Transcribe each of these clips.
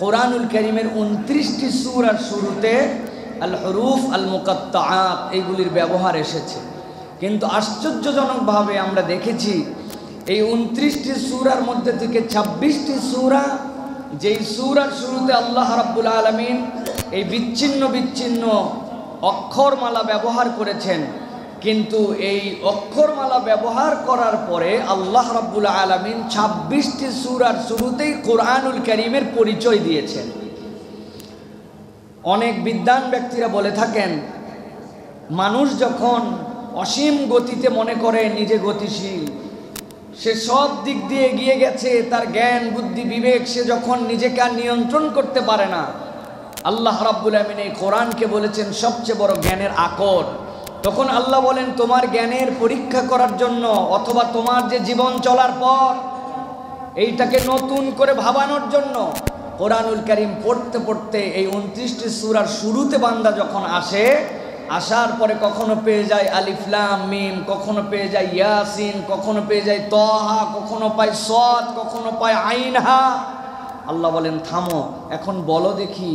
কোরআনুল কারীমের 29টি সূরার শুরুতে আল হুরুফ আল মুকাত্তাআত এইগুলির ব্যবহার এসেছে। কিন্তু আশ্চর্যজনকভাবে আমরা দেখেছি এই 29টি সূরার মধ্যে থেকে 26টি সূরা, যেই সূরার শুরুতে আল্লাহ রাব্বুল আলামিন এই বিচ্ছিন্ন বিচ্ছিন্ন অক্ষরমালা ব্যবহার করেছেন, কিন্তু এই অক্ষরমালা ব্যবহার করার পরে আল্লাহ রাব্বুল আলামিন 26টি সূরার শুরুতেই কোরআনুল কারীমের পরিচয় দিয়েছেন। অনেক বিদ্বান ব্যক্তিরা বলে থাকেন, মানুষ যখন অসীম গতিতে মনে করে নিজে গতিশীল, সে সব দিক দিয়ে এগিয়ে গেছে, তার জ্ঞান বুদ্ধি বিবেক, সে যখন নিজেকে আর নিয়ন্ত্রণ করতে পারে না, আল্লাহ রাব্বুল আলামিন এই কোরআনকে বলেছেন সবচেয়ে বড় জ্ঞানের আকর। তখন আল্লাহ বলেন তোমার জ্ঞানের পরীক্ষা করার জন্য, অথবা তোমার যে জীবন চলার পর এইটাকে নতুন করে ভাবানোর জন্য কোরআনুল কারীম পড়তে পড়তে এই 29টি সূরার শুরুতে বান্দা যখন আসে, আসার পরে কখনো পেয়ে যায় আলিফ লাম মিম, কখনো পেয়ে যায় ইয়াসিন, কখনো পেয়ে যায় তাহা, কখনো পায় সাদ, কখনো পায় আইন হা। আল্লাহ বলেন থামো, এখন বলো দেখি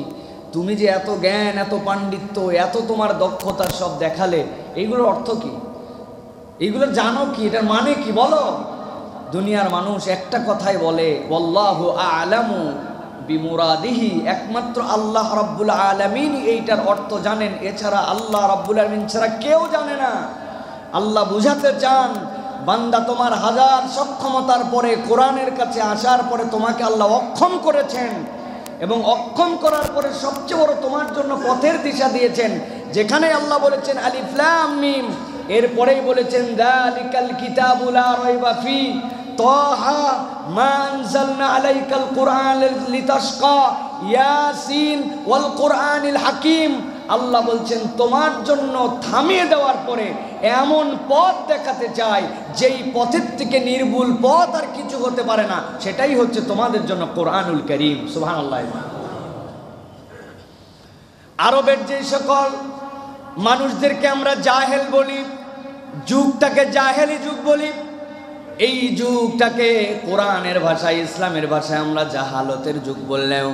তুমি যে এত জ্ঞান, এত পাণ্ডিত্য, এত তোমার দক্ষতা সব দেখালে, এইগুলোর অর্থ কি? এইগুলো জানো কি? এটার মানে কি বলো? দুনিয়ার মানুষ একটা কথাই বলে, ওয়াল্লাহু আ'লামু বিমুরাদিহি, একমাত্র আল্লাহ রাব্বুল আলামিন এইটার অর্থ জানেন, এছাড়া আল্লাহ রাব্বুল আলামিন ছাড়া কেউ জানে না। আল্লাহ বুঝাতে চান, বান্দা তোমার হাজার সক্ষমতার পরে কোরআনের কাছে আসার পরে তোমাকে আল্লাহ অক্ষম করেছেন, এবং অক্ষম করার পরে সবচেয়ে বড় তোমার জন্য পথের দিশা দিয়েছেন। যেখানে আল্লাহ বলেছেন আলিফ লাম মিম, এরপরেই বলেছেন যালিকাল কিতাবু লা রাইবা ফি, তাহা মা আনজালনা আলাইকাল কুরআন লিতাশকা, ইয়াসিন ওয়াল কুরআনিল হাকিম। আল্লাহ বলছেন তোমার জন্য থামিয়ে দেওয়ার পরে এমন পথ দেখাতে চাই যেই পথের থেকে নির্ভুল পথ আর কিছু হতে পারে না, সেটাই হচ্ছে তোমাদের জন্য কোরআনুল কারীম। সুবহানাল্লাহ। আরবের যে সকল মানুষদেরকে আমরা জাহেল বলি, যুগটাকে জাহেলি যুগ বলি, এই যুগটাকে কোরআনের ভাষায়, ইসলামের ভাষায় আমরা জাহালতের যুগ বললেও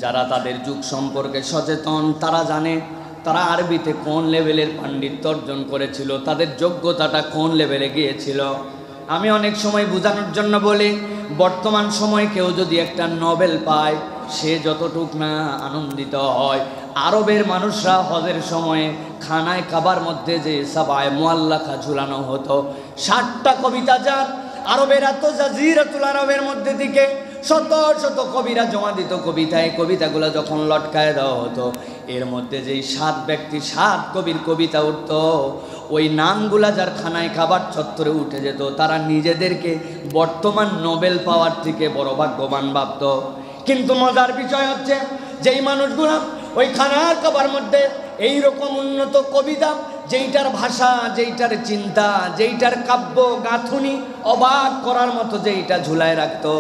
যারা তাদের যুগ সম্পর্কে সচেতন তারা জানে তারা আরবিতে কোন লেভেলের পাণ্ডিত্য অর্জন করেছিল, তাদের যোগ্যতাটা কোন লেভেলে গিয়েছিল। আমি অনেক সময় বোঝানোর জন্য বলি, বর্তমান সময়ে কেউ যদি একটা নোবেল পায়, সে যতটুক না আনন্দিত হয়, আরবের মানুষরা হজের সময়ে খানায় কাবার মধ্যে যে সাবায় মুআল্লাকা ঝুলানো হতো, 60টা কবিতা, যার আরবের এত জাজিরাতুল আরবের মধ্যে থেকে শত শত কবিরা জমা দিত কবিতায়, কবিতাগুলো যখন লটকায় দেওয়া হতো, এর মধ্যে যেই 7 ব্যক্তি 7 কবির কবিতা উঠত, ওই নামগুলা যার খানায় খাবার চত্বরে উঠে যেত, তারা নিজেদেরকে বর্তমান নোবেল পাওয়ার থেকে বড় ভাগ্যবান ভাবত। কিন্তু মজার বিষয় হচ্ছে, যেই মানুষগুলা ওই খানার খাবার মধ্যে এইরকম উন্নত কবিতা, যেইটার ভাষা, যেইটার চিন্তা, যেইটার কাব্য গাঁথুনি অবাক করার মতো যেইটা ঝুলায় রাখতো,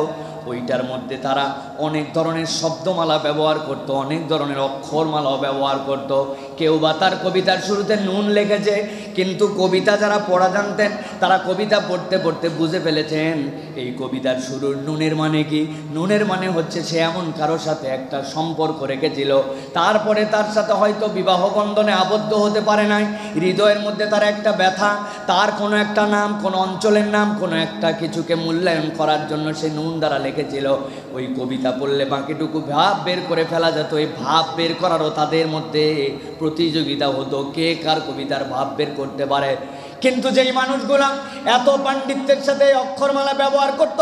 ওইটার মধ্যে তারা অনেক ধরনের শব্দমালা ব্যবহার করত, অনেক ধরনের অক্ষরমালাও ব্যবহার করত। কেউ বা তার কবিতার শুরুতে নুন লেগেছে, কিন্তু কবিতা যারা পড়া জানতেন তারা কবিতা পড়তে পড়তে বুঝে ফেলেছেন এই কবিতার শুরুর নুনের মানে কি। নুনের মানে হচ্ছে সে এমন কারোর সাথে একটা সম্পর্ক রেখেছিল, তারপরে তার সাথে হয়তো বিবাহ বন্ধনে আবদ্ধ হতে পারে নাই, হৃদয়ের মধ্যে তার একটা ব্যথা, তার কোনো একটা নাম, কোনো অঞ্চলের নাম, কোনো একটা কিছুকে মূল্যায়ন করার জন্য সে নুন দ্বারা লেখেছিল। ওই কবিতা পড়লে বাকিটুকু ভাব বের করে ফেলা যেত, এই ভাব বের করারও তাদের মধ্যে প্রতিযোগিতা হতো, কে কার কবিতার ভাব বের করতে পারে। কিন্তু যেই মানুষগুলা এত পাণ্ডিত্যের সাথে অক্ষরমালা ব্যবহার করত,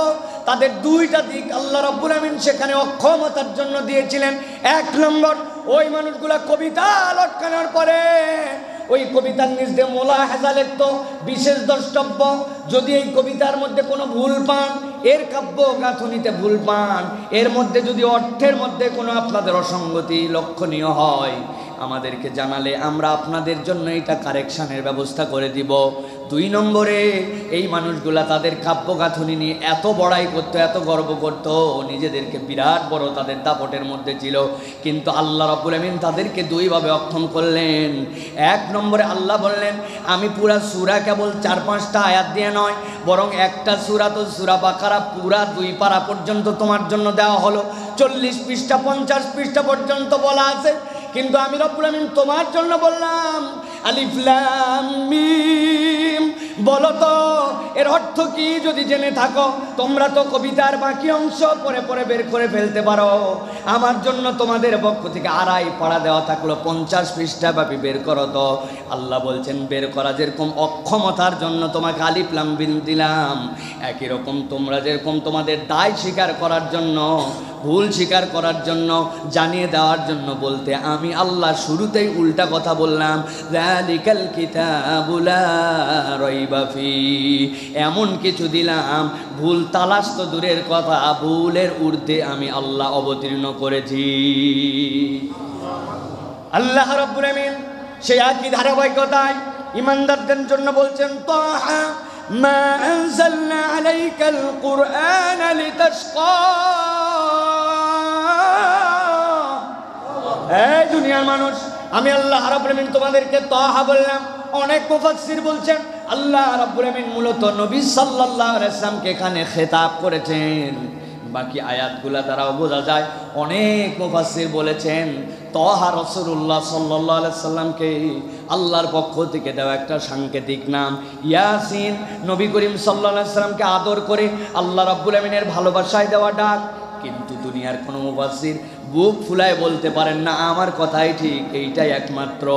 তাদের 2টা দিক আল্লাহ রাব্বুল আমিন সেখানে অক্ষমতার জন্য দিয়েছিলেন। 1 নম্বর, ওই মানুষগুলা কবিতা লটকানোর পরে ওই কবিতার নিজ দিয়ে মোলাহাজা লিখত, বিশেষ দ্রষ্টব্য। যদি এই কবিতার মধ্যে কোনো ভুল পান, এর কাব্য গাঁথুনিতে ভুল পান, এর মধ্যে যদি অর্থের মধ্যে কোনো আপনাদের অসঙ্গতি লক্ষণীয় হয়, আমাদেরকে জানালে আমরা আপনাদের জন্য এটা কারেকশানের ব্যবস্থা করে দিব। 2 নম্বরে এই মানুষগুলা তাদের কাব্যগাঁথনি নিয়ে এত বড়াই করতো, এত গর্ব করতো, নিজেদেরকে বিরাট বড় তাদের দাপটের মধ্যে ছিল। কিন্তু আল্লাহ রাব্বুল আমিন তাদেরকে 2 ভাবে অক্ষম করলেন। 1 নম্বরে আল্লাহ বললেন, আমি পুরা সূরা কেবল 4-5টা আয়াত দিয়ে নয়, বরং একটা সূরা তো সূরা বাকারা পুরা 2 পারা পর্যন্ত তোমার জন্য দেওয়া হলো। 40 পৃষ্ঠা 50 পৃষ্ঠা পর্যন্ত বলা আছে, কিন্তু আমি রব্বুল আমিন তোমার জন্য বললাম আলিফ লাম মিম। বলো তো এর অর্থ কি? যদি জেনে থাকো, তোমরা তো কবিতার বাকি অংশ পরে পরে বের করে ফেলতে পারো। আমার জন্য তোমাদের পক্ষ থেকে 2.5 পারা দেওয়া থাকলো, 50 পৃষ্ঠা ব্যাপী বের করো। তো আল্লাহ বলছেন, বের করা যেরকম অক্ষমতার জন্য তোমাকে আলিফ লাম মিম দিলাম, একই রকম তোমরা যেরকম তোমাদের দায় স্বীকার করার জন্য, ভুল স্বীকার করার জন্য, জানিয়ে দেওয়ার জন্য বলতে আমি আল্লাহ শুরুতেই উল্টা কথা বললাম, যালিকাল কিতাবু লা রাইবা ফি। এমন কিছু দিলাম, ভুল তালাশ তো দূরের কথা, ভুলের ঊর্ধ্বে আমি আল্লাহ অবতীর্ণ করেছি। আল্লাহ রাব্বুল আমিন সেই একই ধারাবাহিকতায় ইমানদারদের জন্য বলছেন, তাহা মা আনজালনা আলাইকাল কুরআন লিতাশকা। এই দুনিয়ার মানুষ, আমি আল্লাহ রাব্বুল আমিন তোমাদেরকে তাহা বললাম। অনেক মুফাসসির বলছেন আল্লাহ রাব্বুল আমিন মূলত নবী সাল্লাল্লাহু আলাইহি ওয়াসাল্লামকে এখানে খেতাব করেছেন। বাকি আয়াতগুলা দ্বারাও বোঝা যায়, অনেক মুফাসসির বলেছেন তাহা রাসূলুল্লাহ সাল্লাল্লাহু আলাইহি ওয়াসাল্লামকে আল্লাহর পক্ষ থেকে দেওয়া একটা সাংকেতিক নাম। ইয়াসিন নবী করিম সাল্লাল্লাহু আলাইহি ওয়াসাল্লামকে আদর করে আল্লাহ রাব্বুল আমিনের ভালোবাসায় দেওয়া ডাক। কিন্তু দুনিয়ার কোনো মুফাসসির বুক ফুলায় বলতে পারেন না আমার কথাই ঠিক, এইটাই একমাত্র।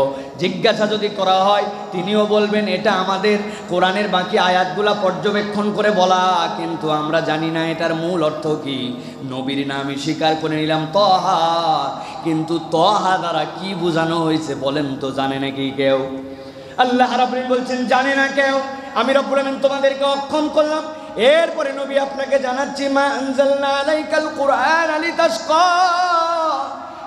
জিজ্ঞাসা যদি করা হয়, তিনিও বলবেন এটা আমাদের কোরআনের বাকি আয়াতগুলা পর্যবেক্ষণ করে বলা, কিন্তু আমরা জানি না এটার মূল অর্থ কি। নবীর নামই স্বীকার করে নিলাম তাহা, কিন্তু তাহা দ্বারা কি বোঝানো হয়েছে বলেন তো, জানে নাকি কেউ? আল্লাহ রাব্বুল আমিন বলছেন জানে না কেউ, আমি রব্বুল আমিন তোমাদেরকে অক্ষম করলাম। এরপরে নবী আপনাকে জানাচ্ছি, মা আনজালনা আলাইকাল কুরআন লিতাশকা।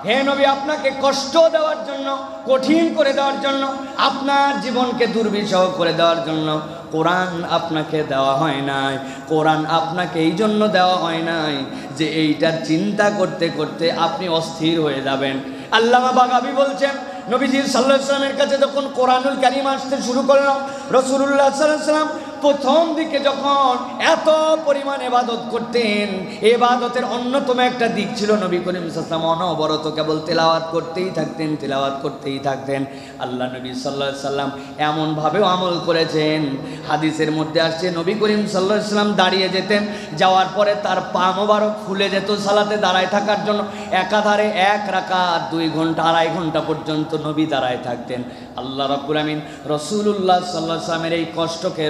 হে নবী, আপনাকে কষ্ট দেওয়ার জন্য, কঠিন করে দেওয়ার জন্য, আপনার জীবনকে দুর্বিষহ করে দেওয়ার জন্য কোরআন আপনাকে দেওয়া হয় নাই। কোরআন আপনাকে এই জন্য দেওয়া হয় নাই যে এইটার চিন্তা করতে করতে আপনি অস্থির হয়ে যাবেন। আল্লামা বাগাবী বলছেন, নবীজি সাল্লাল্লাহু আলাইহি ওয়াসাল্লামের কাছে যখন কোরআনুল কারীম আসতে শুরু করলো, রাসূলুল্লাহ সাল্লাল্লাহু আলাইহি ওয়াসাল্লাম প্রথম দিকে যখন এত পরিমাণ ইবাদত করতেন, ইবাদতের অন্যতম একটা দিক ছিল নবী করিম সাল্লাল্লাহু আলাইহি ওয়াসাল্লাম অনবরত কেবল তেলাওয়াত করতেই থাকতেন, তেলাওয়াত করতেই থাকতেন। আল্লাহ নবী সাল্লাল্লাহু আলাইহি ওয়াসাল্লাম এমনভাবেও আমল করেছেন, হাদিসের মধ্যে আসছে নবী করিম সাল্লাল্লাহু আলাইহি ওয়াসাল্লাম দাঁড়িয়ে যেতেন, যাওয়ার পরে তার পা মোবারক ফুলে যেত সালাতে দাঁড়ায় থাকার জন্য। একাধারে 1 রাকাত 2 ঘন্টা 2.5 ঘন্টা পর্যন্ত নবী দাঁড়ায় থাকতেন। আল্লাহ রাব্বুল আমিন রাসূলুল্লাহ সাল্লাল্লাহু আলাইহি ওয়াসাল্লামের এই কষ্টকে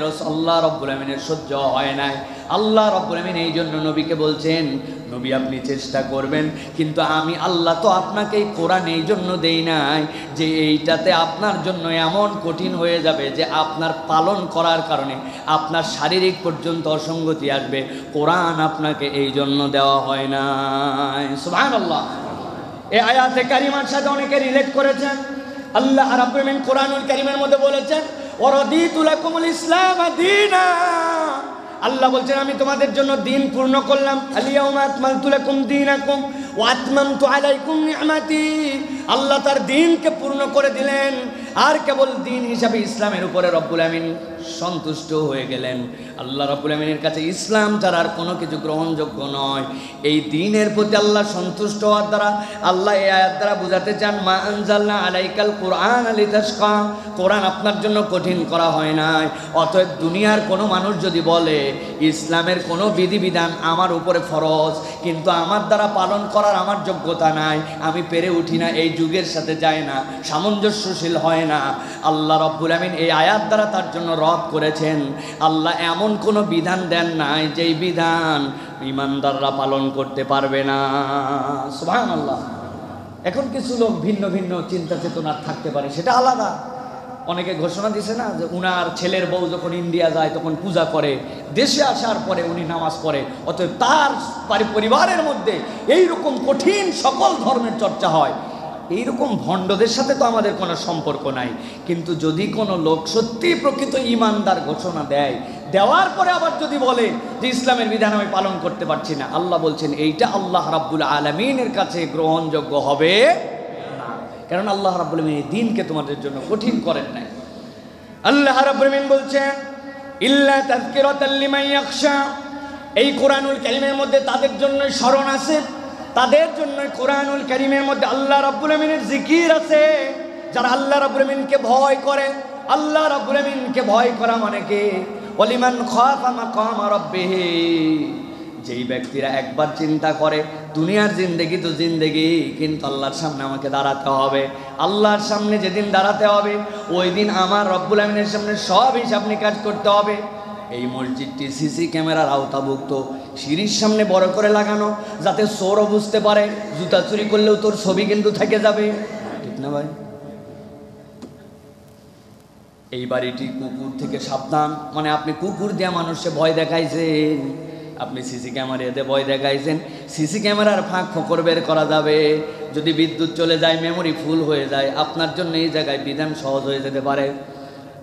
আল্লাহ রাব্বুল আমিনের সহ্য হয় নাই। আল্লাহ রাব্বুল আমিন এই জন্য নবীকে বলছেন, নবী আপনি চেষ্টা করবেন, কিন্তু আমি আল্লাহ তো আপনাকে এই কোরআন এই জন্য দেই নাই যে এইটাতে আপনার জন্য এমন কঠিন হয়ে যাবে যে আপনার পালন করার কারণে আপনার শারীরিক পর্যন্ত অসঙ্গতি আসবে। কোরআন আপনাকে এই জন্য দেওয়া হয় নাই। সুবহানাল্লাহ। এই আয়াতে কারিমার সাথে অনেকে রিলেট করেছেন। আল্লাহ রাব্বুল আমিন কোরআনুল কারীমের মধ্যে বলেছেন, ওয়ারাদিতু লাকুমুল ইসলাম দীনা। আল্লাহ বলছেন আমি তোমাদের জন্য দিন পূর্ণ করলাম। আল-ইয়াওমা আকমালতু লাকুম দীনাকুম ওয়া আতমামতু আলাইকুম নি'মাতি। আল্লাহ তার দিনকে পূর্ণ করে দিলেন, আর কেবল দিন হিসাবে ইসলামের উপরে রব্বুল আমিন সন্তুষ্ট হয়ে গেলেন। আল্লাহ রাব্বুল আমিনের কাছে ইসলাম ছাড়া আর কোনো কিছু গ্রহণযোগ্য নয়। এই দ্বীনের প্রতি আল্লাহ সন্তুষ্ট হওয়ার দ্বারা আল্লাহ এই আয়াত দ্বারা বুঝাতে চান, মা আনজালনা আলাইকাল কুরআন লিতাশকা। কোরআন আপনার জন্য কঠিন করা হয় নাই। অতএব দুনিয়ার কোনো মানুষ যদি বলে ইসলামের কোনো বিধিবিধান আমার উপরে ফরজ, কিন্তু আমার দ্বারা পালন করার আমার যোগ্যতা নাই, আমি পেরে উঠি না, এই যুগের সাথে যায় না, সামঞ্জস্যশীল হয় না, আল্লাহ রাব্বুল আমিন এই আয়াত দ্বারা তার জন্য রদ করেছেন। আল্লাহ এমন কোনো বিধান দেন নাই যেই বিধান ঈমানদাররা পালন করতে পারবে না। সুবহানাল্লাহ। এখন কিছু লোক ভিন্ন ভিন্ন চিন্তা চেতনার থাকতে পারে, সেটা আলাদা। অনেকে ঘোষণা দিছে না যে উনার ছেলের বউ যখন ইন্ডিয়া যায় তখন পূজা করে, দেশে আসার পরে উনি নামাজ পড়ে। অতএব তার পরিবারের মধ্যে এইরকম কঠিন সকল ধর্মের চর্চা হয়। এইরকম ভণ্ডদের সাথে তো আমাদের কোনো সম্পর্ক নাই। কিন্তু যদি কোনো লোক সত্যি প্রকৃত ঈমানদার ঘোষণা দেয়, দেওয়ার পরে আবার যদি বলে যে ইসলামের বিধান আমি পালন করতে পারছি না, আল্লাহ বলছেন এইটা আল্লাহ রাব্বুল আলামিনের কাছে গ্রহণযোগ্য হবে না। কারণ আল্লাহ রাব্বুল আলামিন এই দিনকে তোমাদের জন্য কঠিন করেন নাই। আল্লাহ রাব্বুল আলামিন বলছেন ইল্লা তাযকিরাতাল লিমান ইয়াখশা, এই কোরআনুল কারীমের মধ্যে তাদের জন্য স্মরণ আছে, তাদের জন্য কোরআনুল কারীমের মধ্যে আল্লাহ রাব্বুল আলামিনের জিকির আছে, যারা আল্লাহ রাব্বুল আলামিনকে ভয় করে। আল্লাহ রাব্বুল আলামিনকে ভয় করা মানে কি? ওয়ালিমান খাফা মাকাম রাব্বিহি, যেই ব্যক্তিরা একবার চিন্তা করে দুনিয়ার জিন্দেগি তো জিন্দেগি, কিন্তু আল্লাহর সামনে আমাকে দাঁড়াতে হবে। আল্লাহর সামনে যেদিন দাঁড়াতে হবে ওই দিন আমার রব্বুল আমিনের সামনে সব হিসাব নিকাশ করতে হবে। এই মসজিদটি সিসি ক্যামেরার আওতাভুক্ত, সিঁড়ির সামনে বড় করে লাগানো, যাতে চোরও বুঝতে পারে জুতা চুরি করলেও তোর ছবি কিন্তু থেকে যাবে, ঠিক না ভাই? এই বাড়িটি কুকুর থেকে সাবধান, মানে আপনি কুকুর দিয়ে মানুষে ভয় দেখাইছেন, আপনি সিসি ক্যামেরা দিয়ে ভয় দেখাইছেন। সিসি ক্যামেরার ফাঁক ফোকর বের করা যাবে। যদি বিদ্যুৎ চলে যায়, মেমোরি ফুল হয়ে যায়, আপনার জন্য এই জায়গায় বিধান সহজ হয়ে যেতে পারে।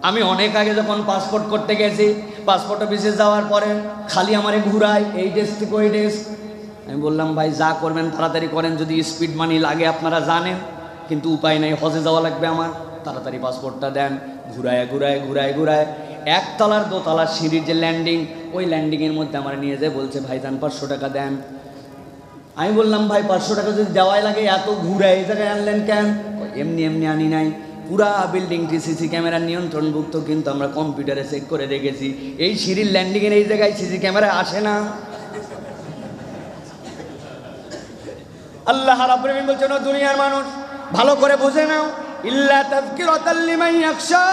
আমি অনেক আগে যখন পাসপোর্ট করতে গেছি, পাসপোর্ট অফিসে যাওয়ার পরে খালি আমারে ঘুরায় এই ডেস্ক থেকে ওই ডেস্ক। আমি বললাম ভাই যা করবেন তাড়াতাড়ি করেন, যদি স্পিড মানি লাগে আপনারা জানেন, কিন্তু উপায় নেই, হজে যাওয়া লাগবে আমার, তাড়াতাড়ি পাসপোর্টটা দেন। ঘুরায় ঘুরায় ঘুরায় ঘুরায় একতলার দোতলার সিঁড়ির যে ল্যান্ডিং, ওই ল্যান্ডিংয়ের মধ্যে আমার নিয়ে যায়, বলছে ভাই যান 500 টাকা দেন। আমি বললাম ভাই 500 টাকা যদি দেওয়াই লাগে এত ঘুরায় এই জায়গায় আনলেন কেন? এমনি এমনি আনি নাই, পুরা বিল্ডিংটি সিসি ক্যামেরার নিয়ন্ত্রণভুক্ত, কিন্তু আমরা কম্পিউটারে চেক করে দেখেছি এই সিঁড়ির ল্যান্ডিংয়ের এই জায়গায় সিসি ক্যামেরা আসে না। আল্লাহ রাব্বুল আলামিন বলছেন, দুনিয়ার মানুষ ভালো করে বুঝে নাও, ইল্লা তাযকিরাতাল লিমান ইয়াখশা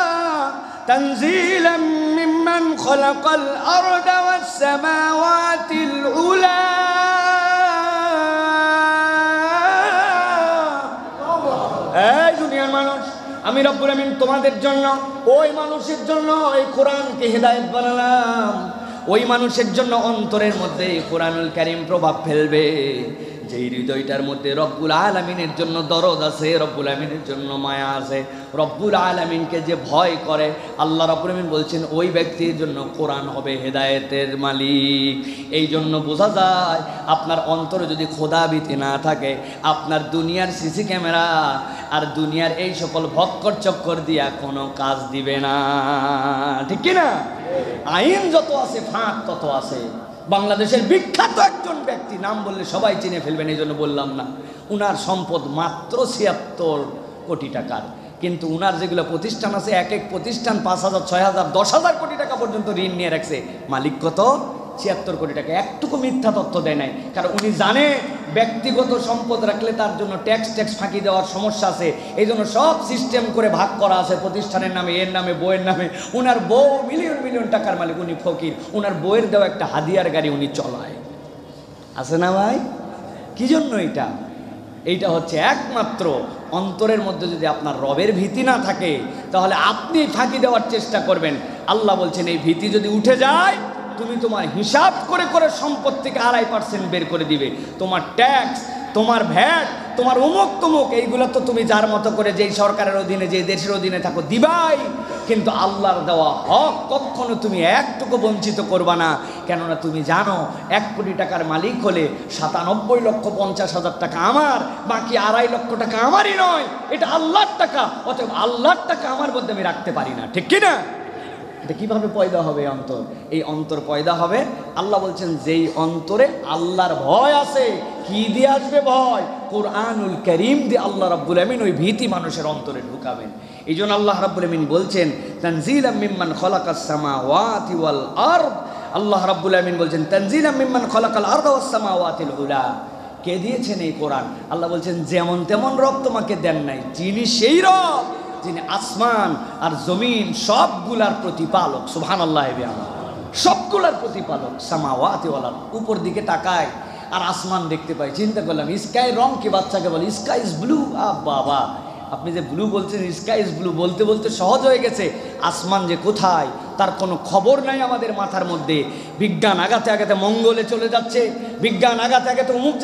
তানজিলাম মিম্মান খালাকাল আরদা ওয়াস সামাওয়াতিল উলা। এই দুনিয়ার মানুষ, আমি রব্বুল আমিন তোমাদের জন্য, ওই মানুষের জন্য এই কোরআনকে হেদায়েত বানালাম, ওই মানুষের জন্য অন্তরের মধ্যে কোরআনুল কারীম প্রভাব ফেলবে, যেই হৃদয়টার মধ্যে রব্বুল আলামিনের জন্য দরদ আছে, রব্বুল আলামিনের জন্য মায়া আছে, রব্বুল আলামিনকে যে ভয় করে, আল্লাহ রব্বুল আলামিন বলছেন ওই ব্যক্তির জন্য কোরআন হবে হেদায়েতের মালিক। এই জন্য বোঝা যায় আপনার অন্তরে যদি খোদাভীতি না থাকে, আপনার দুনিয়ার সিসি ক্যামেরা আর দুনিয়ার এই সকল ভক্কর চক্কর দিয়া কোনো কাজ দিবে না, ঠিক কি না? আইন যত আছে ফাঁক তত আছে। বাংলাদেশের বিখ্যাত একজন ব্যক্তি, নাম বললে সবাই চিনে ফেলবেন, এই জন্য বললাম না, উনার সম্পদ মাত্র 76 কোটি টাকার, কিন্তু উনার যেগুলো প্রতিষ্ঠান আছে এক এক প্রতিষ্ঠান 5,000, 6,000, 10,000 কোটি টাকা পর্যন্ত ঋণ নিয়ে রাখছে। মালিক কত? 76 কোটি টাকা। একটুকু মিথ্যা তথ্য দেয় নাই, কারণ উনি জানে ব্যক্তিগত সম্পদ রাখলে তার জন্য ট্যাক্স ফাঁকি দেওয়ার সমস্যা আছে, এই জন্য সব সিস্টেম করে ভাগ করা আছে প্রতিষ্ঠানের নামে, এর নামে, বইয়ের নামে। উনার বউ মিলিয়ন মিলিয়ন টাকার মালিক, উনি ফকির, উনার বইয়ের দেওয়া একটা হাদিয়ার গাড়ি উনি চলায়, আছে না ভাই? কি জন্য এইটা হচ্ছে একমাত্র অন্তরের মধ্যে যদি আপনার রবের ভীতি না থাকে, তাহলে আপনি ফাঁকি দেওয়ার চেষ্টা করবেন। আল্লাহ বলছেন এই ভীতি যদি উঠে যায়, তুমি তোমার হিসাব করে করে সম্পদ থেকে 2.5% বের করে দিবে। তোমার ট্যাক্স, তোমার ভ্যাট, তোমার অমুক তমুক, এইগুলো তো তুমি যার মতো করে যেই সরকারের অধীনে, যেই দেশের অধীনে থাকো দিবাই, কিন্তু আল্লাহর দেওয়া হক কখনো তুমি একটুকু বঞ্চিত করবা না। কেননা তুমি জানো 1 কোটি টাকার মালিক হলে 97,50,000 টাকা আমার, বাকি 2.5 লক্ষ টাকা আমারই নয়, এটা আল্লাহর টাকা, অতএব আল্লাহর টাকা আমার মধ্যে আমি রাখতে পারি না, ঠিক কিনা? এটা কিভাবে পয়দা হবে অন্তর? এই অন্তর পয়দা হবে, আল্লাহ বলছেন যেই অন্তরে আল্লাহর ভয় আছে। কি দিয়ে আসবে ভয়? কোরআনুল কারীম দিয়ে আল্লাহ রাব্বুল আমিন ওই ভীতি মানুষের অন্তরে ঢুকাবেন। এই জন্য আল্লাহ রাব্বুল আমিন বলছেন তানজিলাম মিম্মান খালাকাস সামাওয়াতি ওয়াল আরদ। আল্লাহ রাব্বুল আমিন বলছেন তানজিলাম মিম্মান খালাকাল আরদা ওয়াস সামাওয়াতিল উলা। কে দিয়েছেন এই কোরআন? আল্লাহ বলছেন যেমন তেমন রব তোমাকে দেন নাই, যিনি সেই রব যিনি আসমান আর জমিন সবগুলার প্রতিপালক। সুবহানাল্লাহ, সবগুলার প্রতিপালক। সামাওয়াতি ওয়াল আরদ, উপর দিকে তাকায় আর আসমান দেখতে পাই, চিন্তা করলাম স্কাই রং কি বাচ্চাকে বলে স্কাই ইজ ব্লু। বাবা, আপনি যে ব্লু বলছেন, স্কাই ইজ ব্লু বলতে বলতে সহজ হয়ে গেছে, আসমান যে কোথায় তার কোনো খবর নাই আমাদের মাথার মধ্যে। বিজ্ঞান আগাতে আগাতে মঙ্গলে চলে যাচ্ছে, বিজ্ঞান আগাতে আগাতে অমুক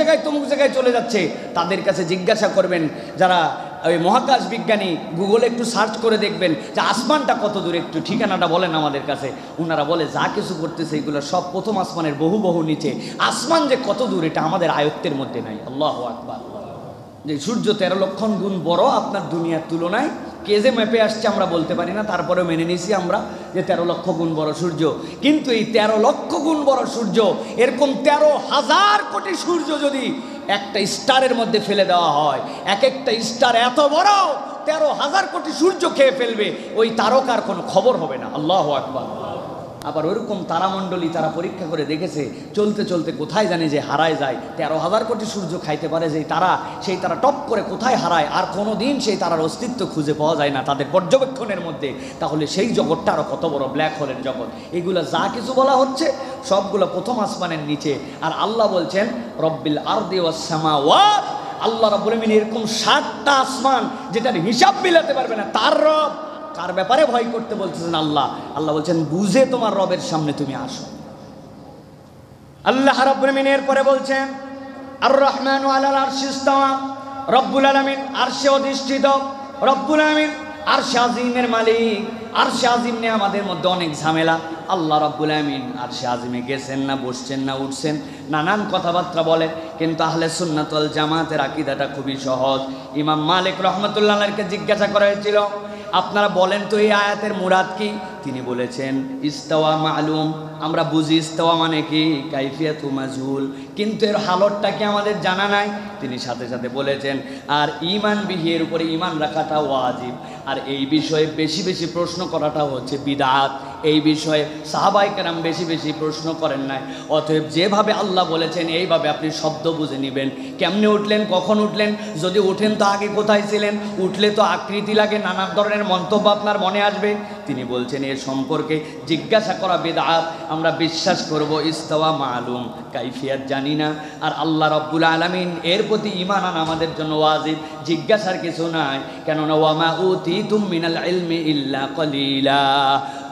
জায়গায় চলে যাচ্ছে। তাদের কাছে জিজ্ঞাসা করবেন যারা ওই মহাকাশ বিজ্ঞানী, গুগলে একটু সার্চ করে দেখবেন যে আসমানটা কত দূর, একটু ঠিকানাটা বলেন আমাদের কাছে। ওনারা বলে যা কিছু করতেছে এগুলো সব প্রথম আসমানের বহু বহু নিচে। আসমান যে কত দূর এটা আমাদের আয়ত্তের মধ্যে নাই। আল্লাহু আকবার। যে সূর্য 13 লক্ষ গুণ বড় আপনার দুনিয়ার তুলনায়, কে যে মেপে আসছে আমরা বলতে পারি না, তারপরেও মেনে নিছি আমরা যে 13 লক্ষ গুণ বড় সূর্য। কিন্তু এই 13 লক্ষ গুণ বড় সূর্য, এরকম 13,000 কোটি সূর্য যদি একটা স্টারের মধ্যে ফেলে দেওয়া হয়, এক একটা স্টার এত বড় 13,000 কোটি সূর্য খেয়ে ফেলবে, ওই তারকার কোনো খবর হবে না। আল্লাহু আকবার। আবার ওইরকম তারামণ্ডলী তারা পরীক্ষা করে দেখেছে, চলতে চলতে কোথায় জানি যে হারায় যায়। 13,000 কোটি সূর্য খাইতে পারে যেই তারা, সেই তারা টপ করে কোথায় হারায়, আর কোনো দিন সেই তারার অস্তিত্ব খুঁজে পাওয়া যায় না তাদের পর্যবেক্ষণের মধ্যে। তাহলে সেই জগৎটা আরও কত বড়, ব্ল্যাক হোলের জগৎ। এগুলো যা কিছু বলা হচ্ছে সবগুলো প্রথম আসমানের নিচে। আর আল্লাহ বলছেন রব্বিল আরদি ওয়াস সামাওয়াত, আল্লাহ রাব্বুল আমিন এরকম 7টা আসমান যেটার হিসাব মিলাতে পারবে না তার রব। কার ব্যাপারে ভয় করতে বলতেছেন আল্লাহ? আল্লাহ বলছেন বুঝে তোমার রবের সামনে তুমি আসো। আল্লাহ রাব্বুল আমিন এরপরে বলছেন আর রহমানু আলাল আরশি ইস্তাওয়া, রব্বুল আলামিন আরশে অধিষ্ঠিত। রব্বুল আলামিন আরশে আজিমের মালিক। আরশে আজিম নিয়ে আমাদের মধ্যে অনেক ঝামেলা। আল্লাহ রাব্বুল আলামিন আরশে আজিমে গেছেন না, বসছেন না, উঠছেন, নানান কথাবার্তা বলে। কিন্তু আহলে সুন্নাত ওয়াল জামাতের আকীদাটা খুবই সহজ। ইমাম মালিক রাহমাতুল্লাহ আলাইহিকে জিজ্ঞাসা করা হয়েছিল আপনারা বলেন তো এই আয়াতের মুরাদ কি? তিনি বলেছেন ইস্তাওয়া মালুম, আমরা বুঝি ইস্তাওয়া মানে কি, কাইফিয়াতু মাজহুল, কিন্তু এর হালতটা কি আমাদের জানা নাই। তিনি সাথে সাথে বলেছেন আর ঈমান বিহি, এর উপরে ঈমান রাখাটা ওয়াজিব। আর এই বিষয়ে বেশি বেশি প্রশ্ন করাটা হচ্ছে বিদআত। এই বিষয়ে সাহাবায়ে কেরাম বেশি বেশি প্রশ্ন করেন নাই। অতএব যেভাবে আল্লাহ বলেছেন এইভাবে আপনি শব্দ বুঝে নেবেন। কেমনে উঠলেন, কখন উঠলেন? যদি উঠেন তো আগে কোথায় ছিলেন? উঠলে তো আকৃতি লাগে, নানা ধরনের মন্তব্য আপনার মনে আসবে। তিনি বলছেন এর সম্পর্কে জিজ্ঞাসা করা বিদআত। আমরা বিশ্বাস করব ইস্তাওয়া মালুম, কাইফিয়াত জানি না। আর আল্লাহ রাব্বুল আলামিন এর প্রতি ঈমান আনা আমাদের জন্য ওয়াজিব, জিজ্ঞাসার কিছু নাই। কেননা ওয়ামা উতিতুম মিনাল ইলমি ইল্লা কলিলা,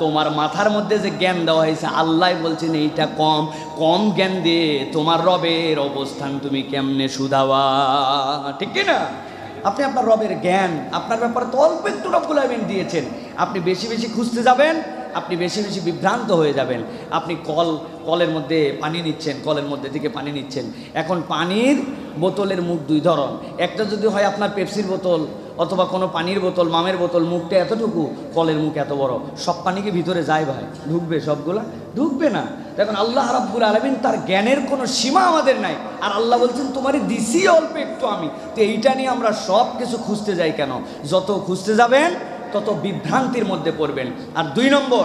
তোমার মাথার মধ্যে যে জ্ঞান দেওয়া হয়েছে আল্লাহ বলছেন এইটা কম। কম জ্ঞান দিয়ে তোমার রবের অবস্থান তুমি কেমনে শুধাবা? ঠিক কি না? আপনি আপনার রবের জ্ঞান আপনার ব্যাপারে তো অল্প একটু রব্বুল আলামিন দিয়েছেন। আপনি বেশি বেশি খুঁজতে যাবেন, আপনি বেশি বেশি বিভ্রান্ত হয়ে যাবেন। আপনি কলের মধ্যে পানি নিচ্ছেন, কলের মধ্যে থেকে পানি নিচ্ছেন। এখন পানির বোতলের মুখ দুই ধরন। একটা যদি হয় আপনার পেপসির বোতল অথবা কোনো পানির বোতল, মামের বোতল, মুখটা এতটুকু, কলের মুখ এত বড়, সব পানি কি ভিতরে যায় ভাই? ঢুকবে? সবগুলা ঢুকবে না। দেখুন আল্লাহ রাব্বুল আলামিন তার জ্ঞানের কোনো সীমা আমাদের নাই। আর আল্লাহ বলছেন তোমারই দিছি অল্প একটু আমি। তো এইটা নিয়ে আমরা সব কিছু খুঁজতে যাই কেন? যত খুঁজতে যাবেন তত বিভ্রান্তির মধ্যে পড়বেন। আর 2 নম্বর,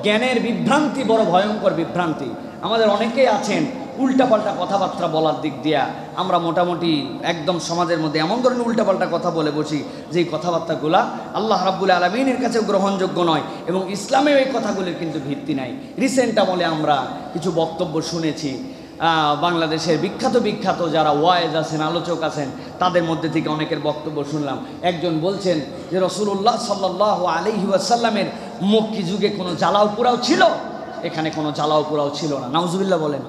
জ্ঞানের বিভ্রান্তি বড় ভয়ঙ্কর বিভ্রান্তি। আমাদের অনেকেই আছেন উল্টাপাল্টা কথাবার্তা বলার দিক দিয়া আমরা মোটামুটি একদম সমাজের মধ্যে এমন ধরনের উল্টাপাল্টা কথা বলে বসি যেই কথাবার্তাগুলা আল্লাহ রাব্বুল আলামিনের কাছেও গ্রহণযোগ্য নয় এবং ইসলামেও এই কথাগুলির কিন্তু ভিত্তি নাই। রিসেন্ট আমলে আমরা কিছু বক্তব্য শুনেছি বাংলাদেশের বিখ্যাত যারা ওয়াইজ আছেন, আলোচক আছেন, তাদের মধ্যে থেকে অনেকের বক্তব্য শুনলাম। একজন বলছেন যে রাসূলুল্লাহ সাল্লাল্লাহু আলাইহি ওয়াসাল্লামের মক্কি যুগে কোনো জ্বালাও পোড়াও ছিল? এখানে কোনো জ্বালাও পোড়াও ছিল না। নাউজুবিল্লাহ বলেন।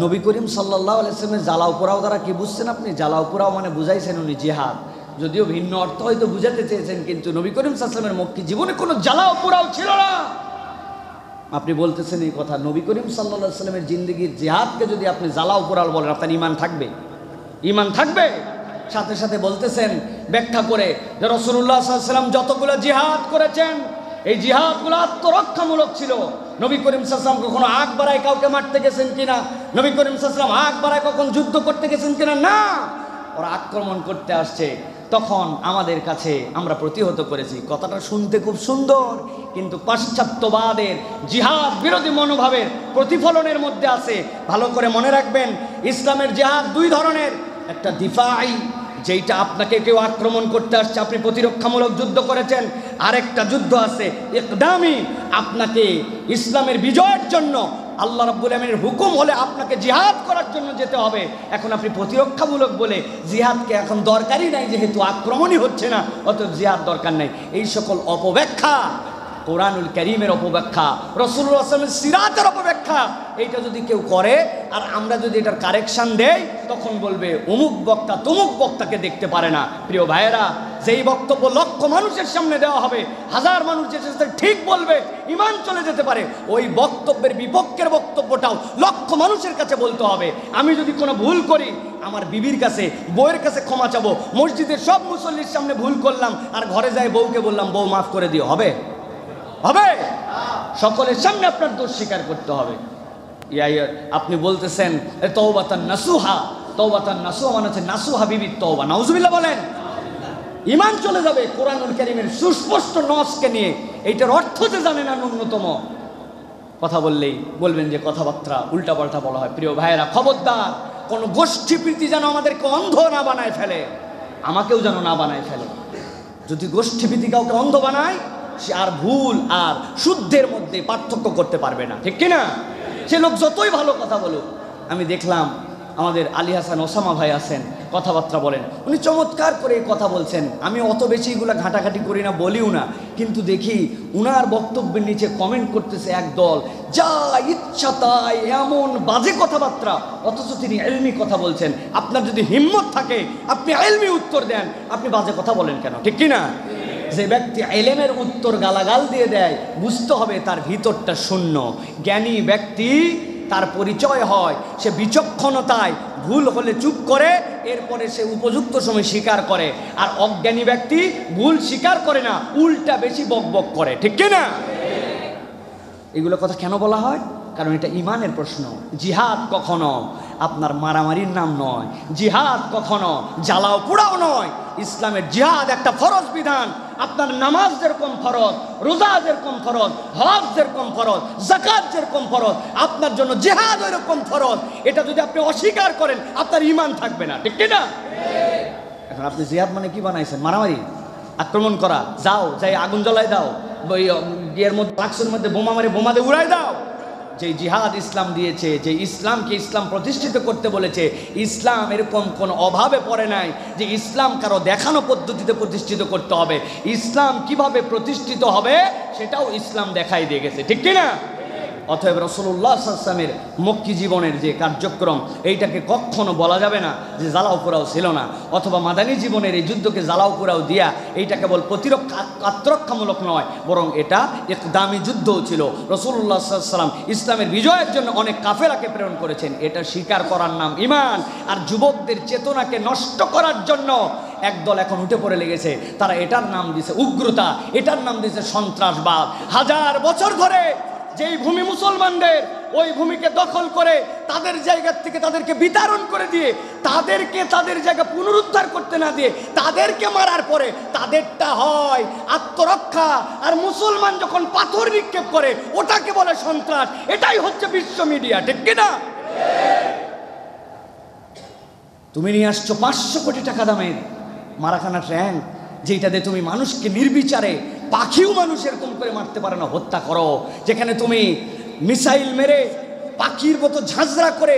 নবী করিম সাল্লাল্লাহু আলাইহি ওয়াসাল্লামের জ্বালাও পোড়াও দ্বারা কি বুঝছেন আপনি? জ্বালাও পোড়াও মানে বুঝাইছেন উনি জিহাদ, যদিও ভিন্ন অর্থ হয়তো বুঝাতে চেয়েছেন, কিন্তু নবী করিম সাল্লাল্লাহু আলাইহি ওয়াসাল্লামের মক্কি জীবনে কোনো জ্বালাও পোড়াও ছিল না। আপনি বলতেছেন এই কথা, নবী করিম সাল্লাল্লাহু আলাইহি ওয়াসাল্লামের জিন্দেগির জিহাদকে যদি আপনি জ্বালাও পোড়াও বলেন, আপনার ঈমান থাকবে? ঈমান থাকবে? সাথে সাথে বলতেছেন ব্যাখ্যা করে যে রাসূলুল্লাহ সাল্লাল্লাহু আলাইহি ওয়াসাল্লাম যতগুলো জিহাদ করেছেন এই জিহাদগুলো আত্মরক্ষামূলক ছিল। নবী করিম সাল্লাল্লাহু আলাইহি ওয়াসাল্লাম কখনো আগ বাড়ায় কাউকে মারতে গেছেন কিনা? নবী করিম সাল্লাল্লাহু আলাইহি ওয়াসাল্লাম আগ বাড়ায় কখন যুদ্ধ করতে গেছেন কিনা? না, ওরা আক্রমণ করতে আসছে, তখন আমাদের কাছে আমরা প্রতিহত করেছি। কথাটা শুনতে খুব সুন্দর, কিন্তু পাশ্চাত্যবাদের জিহাদ বিরোধী মনোভাবের প্রতিফলনের মধ্যে আছে। ভালো করে মনে রাখবেন, ইসলামের জিহাদ 2 ধরনের। একটা দিফাই, যেইটা আপনাকে কেউ আক্রমণ করতে আসছে আপনি প্রতিরক্ষামূলক যুদ্ধ করেছেন। আরেকটা যুদ্ধ আছে ইকদামি, আপনাকে ইসলামের বিজয়ের জন্য আল্লাহ রাব্বুল আলামিনের হুকুম হলে আপনাকে জিহাদ করার জন্য যেতে হবে। এখন আপনি প্রতিরক্ষামূলক বলে জিহাদকে এখন দরকারই নাই, যেহেতু আক্রমণই হচ্ছে না অতএব জিহাদ দরকার নাই। এই সকল অপব্যাখ্যা কোরআনুল কারীমের অপব্যাখ্যা, রাসূলুল্লাহ সাল্লাল্লাহু আলাইহি ওয়াসাল্লামের সিরাতের অপব্যাখ্যা, এইটা যদি কেউ করে আর আমরা যদি এটার কারেকশন দেই, তখন বলবে অমুক বক্তা তমুক বক্তাকে দেখতে পারে না। প্রিয় ভাইয়েরা, যেই বক্তব্য লক্ষ মানুষের সামনে দেওয়া হবে, হাজার মানুষ যে ঠিক বলবে, ঈমান চলে যেতে পারে, ওই বক্তব্যের বিপক্ষের বক্তব্যটাও লক্ষ মানুষের কাছে বলতে হবে। আমি যদি কোনো ভুল করি, আমার বিবির কাছে, বউয়ের কাছে ক্ষমা চাবো, মসজিদের সব মুসল্লির সামনে ভুল করলাম আর ঘরে যাই বউকে বললাম বউ মাফ করে দিও, হবে? হবে? সকলের সামনে আপনার দোষ স্বীকার করতে হবে। আপনি বলতেছেন তওবাতান নাসুহা, তওবাতান নাসুহা মানে হচ্ছে নাসুহা বিবির তওবা, নাউজুবিল্লাহ বলেন। ঈমান চলে যাবে কোরআনুল কারীমের সুস্পষ্ট নসকে নিয়ে। এইটার অর্থ যে জানে না ন্যূনতম, কথা বললেই বলবেন যে কথাবার্তা উল্টাপাল্টা বলা হয়। প্রিয় ভাইয়েরা, খবরদার, কোন গোষ্ঠীপ্রীতি যেন আমাদেরকে অন্ধ না বানায় ফেলে, আমাকেও যেন না বানায় ফেলে। যদি গোষ্ঠীপ্রীতি কাউকে অন্ধ বানায়, সে আর ভুল আর শুদ্ধের মধ্যে পার্থক্য করতে পারবে না, ঠিক কিনা? সে লোক যতই ভালো কথা বলুক। আমি দেখলাম আমাদের আলী হাসান ওসামা ভাই আছেন, কথাবার্তা বলেন, উনি চমৎকার করে কথা বলছেন। আমি অত বেশি এগুলো ঘাটাঘাটি করি না, বলিও না, কিন্তু দেখি উনার বক্তব্যের নিচে কমেন্ট করতেছে একদল, যা ইচ্ছা তাই, এমন বাজে কথাবার্তা, অথচ তিনি ইলমি কথা বলছেন। আপনার যদি হিম্মত থাকে, আপনি ইলমি উত্তর দেন, আপনি বাজে কথা বলেন কেন, ঠিক কিনা? যে ব্যক্তি ইলমের উত্তর গালাগাল দিয়ে দেয়, বুঝতে হবে তার ভিতরটা শূন্য। জ্ঞানী ব্যক্তি, তার পরিচয় হয় সে বিচক্ষণতায়, ভুল হলে চুপ করে, এরপরে সে উপযুক্ত সময় স্বীকার করে। আর অজ্ঞানী ব্যক্তি ভুল স্বীকার করে না, উল্টা বেশি বকবক করে, ঠিক কিনা? এগুলো কথা কেন বলা হয়? কারণ এটা ঈমানের প্রশ্ন। জিহাদ কখনো আপনার মারামারির নাম নয়, জিহাদ কখনো জ্বালাও পোড়াও নয়। ইসলামের জিহাদ একটা ফরজ বিধান। আপনার নামাজ যেরকম ফরজ, রোজা যেরকম ফরজ, হজ যেরকম ফরজ, যাকাত যেরকম ফরজ, আপনার জন্য জিহাদ ওইরকম ফরজ। এটা যদি আপনি অস্বীকার করেন, আপনার ঈমান থাকবে না, ঠিক কিনা? এখন আপনি জিহাদ মানে কি বানাইছেন? মারামারি, আক্রমণ করা। যাও, যাই আগুন জ্বলাই দাও, ইয়ের মধ্যে বাক্সের মধ্যে বোমা মারে বোমা দিয়ে উড়াই দাও। যে জিহাদ ইসলাম দিয়েছে, যে ইসলামকে ইসলাম প্রতিষ্ঠিত করতে বলেছে, ইসলাম এরকম কোনো অভাবে পড়ে নাই যে ইসলাম কারো দেখানো পদ্ধতিতে প্রতিষ্ঠিত করতে হবে। ইসলাম কিভাবে প্রতিষ্ঠিত হবে সেটাও ইসলাম দেখাই দিয়ে গেছে, ঠিক কিনা? অতএব রাসূলুল্লাহ সাল্লাল্লাহু আলাইহি ওয়াসাল্লামের মক্কি জীবনের যে কার্যক্রম, এইটাকে কখনো বলা যাবে না যে জ্বালাও পোড়াও ছিল না, অথবা মাদানী জীবনের এই যুদ্ধকে জ্বালাও পোড়াও দিয়া এইটা কেবল প্রতিরক্ষা আত্মরক্ষামূলক নয়, বরং এটা ইকদামি যুদ্ধও ছিল। রাসূলুল্লাহ সাল্লাল্লাহু আলাইহি ওয়াসাল্লাম ইসলামের বিজয়ের জন্য অনেক কাফেলাকে প্রেরণ করেছেন। এটা স্বীকার করার নাম ঈমান। আর যুবকদের চেতনাকে নষ্ট করার জন্য একদল এখন উঠে পড়ে লেগেছে, তারা এটার নাম দিয়েছে উগ্রতা, এটার নাম দিয়েছে সন্ত্রাসবাদ। হাজার বছর ধরে যেই ভূমি মুসলমানদের, ওই ভূমিকে দখল করে তাদের জায়গা থেকে তাদেরকে বিতাড়ন করে দিয়ে, তাদেরকে তাদের জায়গা পুনরুদ্ধার করতে না দিয়ে তাদেরকে মারার পরে তাদেরটা হয় আত্মরক্ষা। আর মুসলমান যখন পাথর নিক্ষেপ করে, ওটাকে বলে সন্ত্রাস। এটাই হচ্ছে বিশ্ব মিডিয়া, ঠিক কিনা? তুমি নিয়ে আসছো 500 কোটি টাকা দামের মারাখানা ট্যাঙ্ক, যেটাতে তুমি মানুষকে নির্বিচারে, পাখিও মানুষ এরকম করে মারতে পারে না, হত্যা করো। যেখানে তুমি মিসাইল মেরে পাখির মতো ঝাঁঝরা করে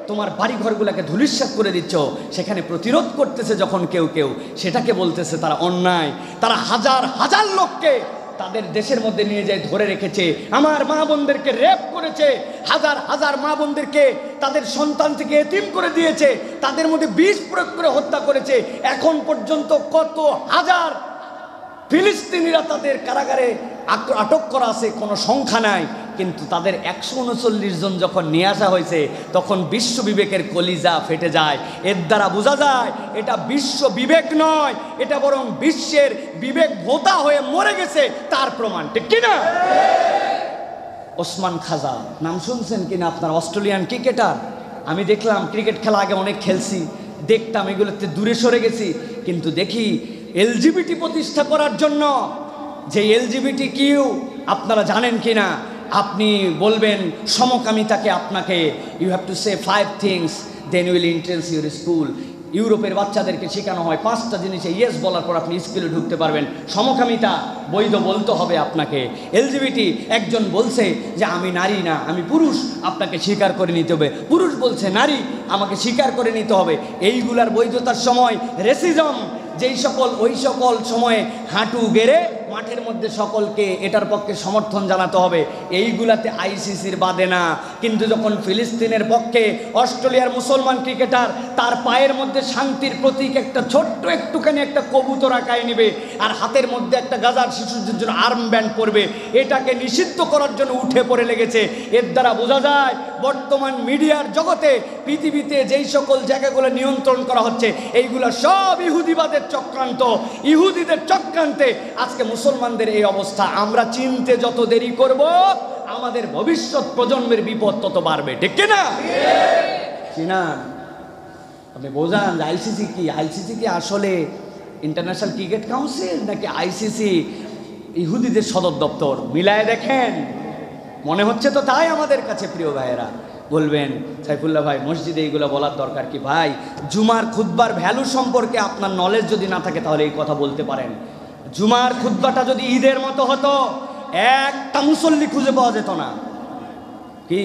তোমার বাড়ি ঘরগুলোকে ধূলিসাৎ করে দিচ্ছ, সেখানে প্রতিরোধ করতেছে যখন কেউ কেউ, সেটাকে বলতেছে তারা অন্যায়। তারা হাজার হাজার লোককে তাদের দেশের মধ্যে নিয়ে যায় ধরে রেখেছে, আমার মা বোনদেরকে রেপ করেছে, হাজার হাজার মা বোনদেরকে তাদের সন্তান থেকে এতিম করে দিয়েছে, তাদের মধ্যে বিষ প্রয়োগ করে হত্যা করেছে। এখন পর্যন্ত কত হাজার ফিলিস্তিনিরা তাদের কারাগারে আটক করা আছে, কোনো সংখ্যা নাই। কিন্তু তাদের 139 জন যখন নিয়ে আসা হয়েছে, তখন বিশ্ব বিবেকের কলিজা ফেটে যায়। এর দ্বারা বোঝা যায় এটা বিশ্ব বিবেক নয়, এটা বরং বিশ্বের বিবেক ভোতা হয়ে মরে গেছে, তার প্রমাণ, ঠিক কিনা? ওসমান খাজা নাম শুনছেন কিনা আপনার? Australian cricketer. আমি দেখলাম ক্রিকেট খেলা আগে অনেক খেলছি, দেখতাম, এগুলোতে দূরে সরে গেছি, কিন্তু দেখি এলজিবিটি প্রতিষ্ঠা করার জন্য, যে এলজিবিটি কিউ আপনারা জানেন কিনা? আপনি বলবেন সমকামিতাকে, আপনাকে you have to say 5 things then will entrance your school. ইউরোপের বাচ্চাদেরকে শেখানো হয় 5টা জিনিসে ইয়েস বলার পর আপনি স্কুলে ঢুকতে পারবেন। সমকামিতা বৈধ বলতে হবে আপনাকে। এলজিবিটি, একজন বলছে যে আমি নারী না, আমি পুরুষ, আপনাকে স্বীকার করে নিতে হবে। পুরুষ বলছে নারী, আমাকে স্বীকার করে নিতে হবে। এইগুলার বৈধতার সময় রেসিজম, যেই সকল ওই সকল সময়ে হাঁটু গেড়ে মাঠের মধ্যে সকলকে এটার পক্ষে সমর্থন জানাতে হবে, এইগুলাতে আইসিসির বাদে না। কিন্তু যখন ফিলিস্তিনের পক্ষে অস্ট্রেলিয়ার মুসলমান ক্রিকেটার তার পায়ের মধ্যে শান্তির প্রতীক একটা ছোট্ট একটুখানি একটা কবুতর আঁকায় নেবে আর হাতের মধ্যে একটা গাজার শিশুদের জন্য আর্ম ব্যান্ড পরবে, এটাকে নিষিদ্ধ করার জন্য উঠে পড়ে লেগেছে। এর দ্বারা বোঝা যায় বর্তমান মিডিয়ার জগতে পৃথিবীতে যেই সকল জায়গাগুলো নিয়ন্ত্রণ করা হচ্ছে এইগুলো সব ইহুদিবাদের চক্রান্ত, ইহুদিদের চক্রান্তে আজকে মুসলমানদের এই অবস্থা। আমরা চিনতে যত দেরি করব আমাদের ভবিষ্যৎ প্রজন্মের বিপদ তত বাড়বে, ঠিক না? চিনা আপনি বোঝান যে আইসিসি কি? আইসিসি কি আসলে ইন্টারন্যাশনাল ক্রিকেট কাউন্সিল নাকি আইসিসি ইহুদিদের সদর দপ্তর? মিলায় দেখেন, মনে হচ্ছে তো তাই আমাদের কাছে। প্রিয় ভাইয়েরা বলবেন সাইফুল্লাহ ভাই মসজিদে এইগুলো বলার দরকার কি? ভাই জুমার খুতবার ভ্যালু সম্পর্কে আপনার নলেজ যদি না থাকে তাহলে এই কথা বলতে পারেন। জুমার খুতবাটা যদি ঈদের মতো হতো একটা মুসল্লি খুঁজে পাওয়া যেত না। কি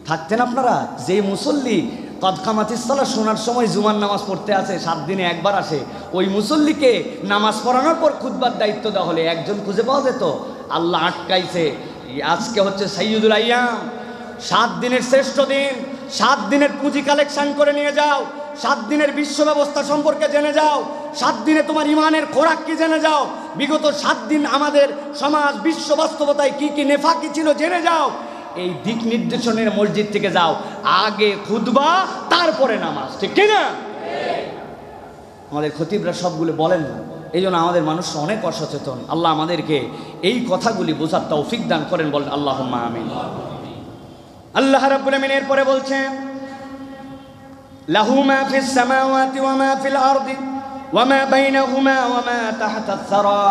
থাকতেন আপনারা? যে মুসল্লি কদকামাতিসলা শোনার সময় জুমার নামাজ পড়তে আসে, 7 দিনে একবার আসে, ওই মুসল্লিকে নামাজ পড়ানোর পর খুতবার দায়িত্ব দেওয়া হলে একজন খুঁজে পাওয়া যেত। আল্লাহ আটকাইছে। আজকে হচ্ছে সাইয়্যিদুল আইয়াম, 7 দিনের শ্রেষ্ঠ দিন। 7 দিনের পুঁজি কালেকশন করে নিয়ে যাও, 7 দিনের বিশ্ব ব্যবস্থা সম্পর্কে জেনে যাও, 7 দিনে তোমার ইমানের খোরাক কি জেনে যাও, বিগত 7 দিন আমাদের সমাজ বিশ্ব বাস্তবতায় কি কি নেফাকি ছিল জেনে যাও। এই দিক নির্দেশনের মসজিদ থেকে যাও, আগে খুতবা তারপরে নামাজ, ঠিক না? আমাদের খতিবরা সবগুলো বলেন না, এই জন্য আমাদের মানুষ অনেক অসচেতন। আল্লাহ আমাদেরকে এই কথাগুলি বোঝার তৌফিক দান করেন, বলেন আল্লাহুম্মা আমিন। আল্লাহ রাব্বুল আমিন এরপরে বলছেন লাহু মা ফিস সামাওয়াতি ওয়া মা ফিল আরদি ওয়া মা বাইনাহুমা ওয়া মা তাহতাস সারা।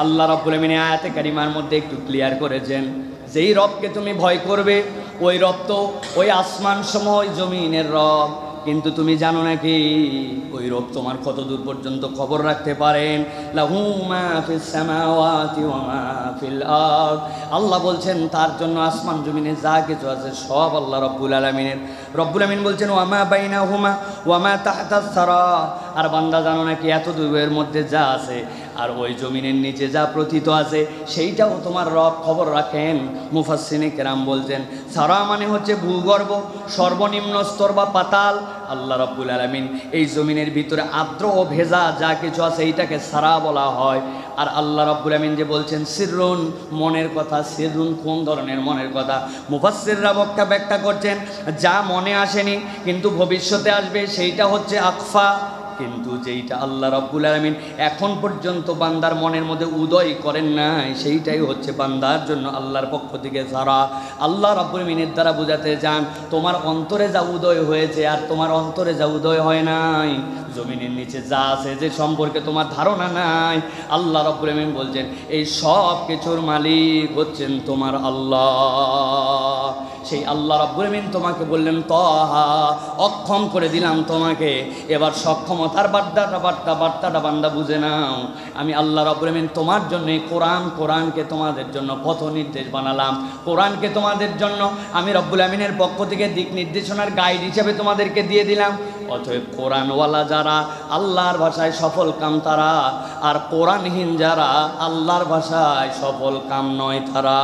আল্লাহ রাব্বুল আমিন আয়াতে কারিমার মধ্যে একটু ক্লিয়ার করেছেন, যেই রবকে তুমি ভয় করবে ওই রব তো ওই আসমান সমূহ ওই জমিনের রব, কিন্তু তুমি জানো নাকি ওই রব তোমার কত দূর পর্যন্ত খবর রাখতে পারেন। লাহু মা ফিস সামাওয়াতি ওয়া মা ফিল আরদ। আল্লাহ বলছেন তার জন্য আসমান জমিনে যা কিছু আছে সব আল্লাহ রব্বুল আলামিনের। রব্বুল আমিন বলছেন ওয়া মা বাইনাহুমা ওয়া মা তাহতাস সারা। আর বান্দা জানো নাকি এত দূরের মধ্যে যা আছে আর ওই জমিনের নিচে যা প্রথিত আছে সেইটাও তোমার রব খবর রাখেন। মুফাসসিরিনে কেরাম বলছেন সারা মানে হচ্ছে ভূগর্ভ, সর্বনিম্ন স্তর বা পাতাল। আল্লাহ রাব্বুল আলামিন এই জমিনের ভিতরে আর্দ্র ও ভেজা যা কিছু আছে এইটাকে সারা বলা হয়। আর আল্লাহ রাব্বুল আমিন যে বলছেন সিররুন, মনের কথা। সিররুন কোন ধরনের মনের কথা? মুফাসসিররা ব্যাখ্যা করছেন যা মনে আসেনি কিন্তু ভবিষ্যতে আসবে সেইটা হচ্ছে আকফা। কিন্তু যেইটা আল্লাহ রাব্বুল আলামিন এখন পর্যন্ত বান্দার মনের মধ্যে উদয় করেন নাই সেইটাই হচ্ছে বান্দার জন্য আল্লাহর পক্ষ থেকে সারা। আল্লাহ রাব্বুল আলামিনের দ্বারা বোঝাতে চান তোমার অন্তরে যা উদয় হয়েছে আর তোমার অন্তরে যা উদয় হয় নাই, জমিনের নিচে যা আছে যে সম্পর্কে তোমার ধারণা নাই, আল্লাহ রাব্বুল আলামিন বলছেন এই সব কিছুর মালিক হচ্ছেন তোমার আল্লাহ। সেই আল্লাহ রাব্বুল আমিন তোমাকে বললেন তাহা, অক্ষম করে দিলাম তোমাকে, এবার সক্ষমতার বার্তাটা বান্দা বুঝে নাও। আমি আল্লাহ রাব্বুল আমিন তোমার জন্য কোরআনকে তোমাদের জন্য পথ নির্দেশ বানালাম। কোরআনকে তোমাদের জন্য আমি রাব্বুল আমিনের পক্ষ থেকে দিক নির্দেশনার গাইড হিসেবে তোমাদেরকে দিয়ে দিলাম। অতএব কোরআনওয়ালা যারা আল্লাহর ভাষায় সফল কাম তারা, আর কোরআনহীন যারা আল্লাহর ভাষায় সফল কাম নয় তারা।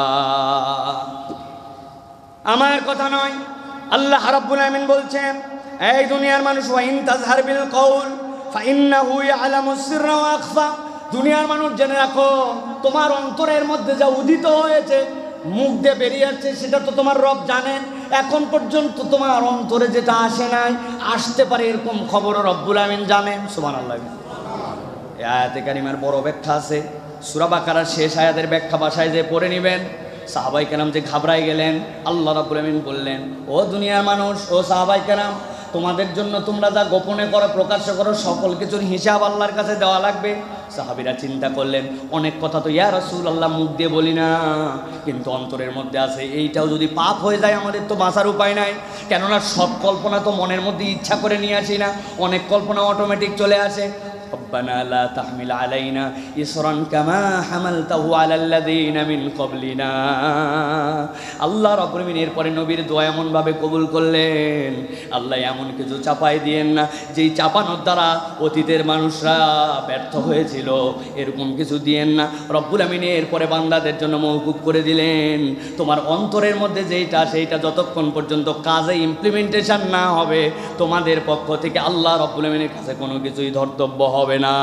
আমার কথা নয়, আল্লাহ রাব্বুল আমিন বলছেন এই দুনিয়ার মানুষ ওয়া ইন তাজহার বিল কওল ফাইন্নাহু ইয়ালামুস সিররা ওয়া আখফা। দুনিয়ার মানুষ জেনে রাখো তোমার অন্তরের মধ্যে যা উদিত হয়েছে, মুখ দিয়ে বেরিয়ে যাচ্ছে, সেটা তো তোমার রব জানেন। এখন পর্যন্ত তোমার অন্তরে যেটা আসে নাই, আসতে পারে এরকম খবরও রব্বুল আমিন জানেন। সুবহানাল্লাহ। এই আয়াতে কারিমার বড় ব্যাখ্যা আছে। সূরা বাকারার শেষ আয়াতের ব্যাখ্যা বাসায় যে পড়ে নেবেন। সাহাবাই কেরাম যে ঘাবড়াই গেলেন, আল্লাহ রাব্বুল আমিন বললেন ও দুনিয়ার মানুষ, ও সাহাবাই কেরাম, তোমাদের জন্য তোমরা যা গোপনে করো প্রকাশ্য করো সকল কিছুর হিসাব আল্লাহর কাছে দেওয়া লাগবে। সাহাবীরা চিন্তা করলেন অনেক কথা তো ইয়া রাসূলুল্লাহ মুখ দিয়ে বলি না, কিন্তু অন্তরের মধ্যে আছে, এইটাও যদি পাপ হয়ে যায় আমাদের তো বাঁচার উপায় নাই। কেননা সব কল্পনা তো মনের মধ্যে ইচ্ছা করে নিয়ে আসি না, অনেক কল্পনা অটোমেটিক চলে আসে। রব্বানা লা তাহমিল আলাইনা ইসরান কামা হামালতাহু আলাল্লাযীনা মিন ক্বাবলিনা। আল্লাহ রাব্বুল আলামিন এরপরে নবীর দোয়া এমনভাবে কবুল করলেন, আল্লাহ এমন কিছু চাপাই দিয়েন না যেই চাপানোর দ্বারা অতীতের মানুষরা ব্যর্থ হয়েছিল, এরকম কিছু দিয়েন না। রব্বুল আমিন এরপরে বান্দাদের জন্য মওকুফ করে দিলেন, তোমার অন্তরের মধ্যে যেইটা সেইটা যতক্ষণ পর্যন্ত কাজে ইমপ্লিমেন্টেশন না হবে তোমাদের পক্ষ থেকে আল্লাহ রব্বুল আমিনের কাছে কোনো কিছুই ধর্তব্য হবে না।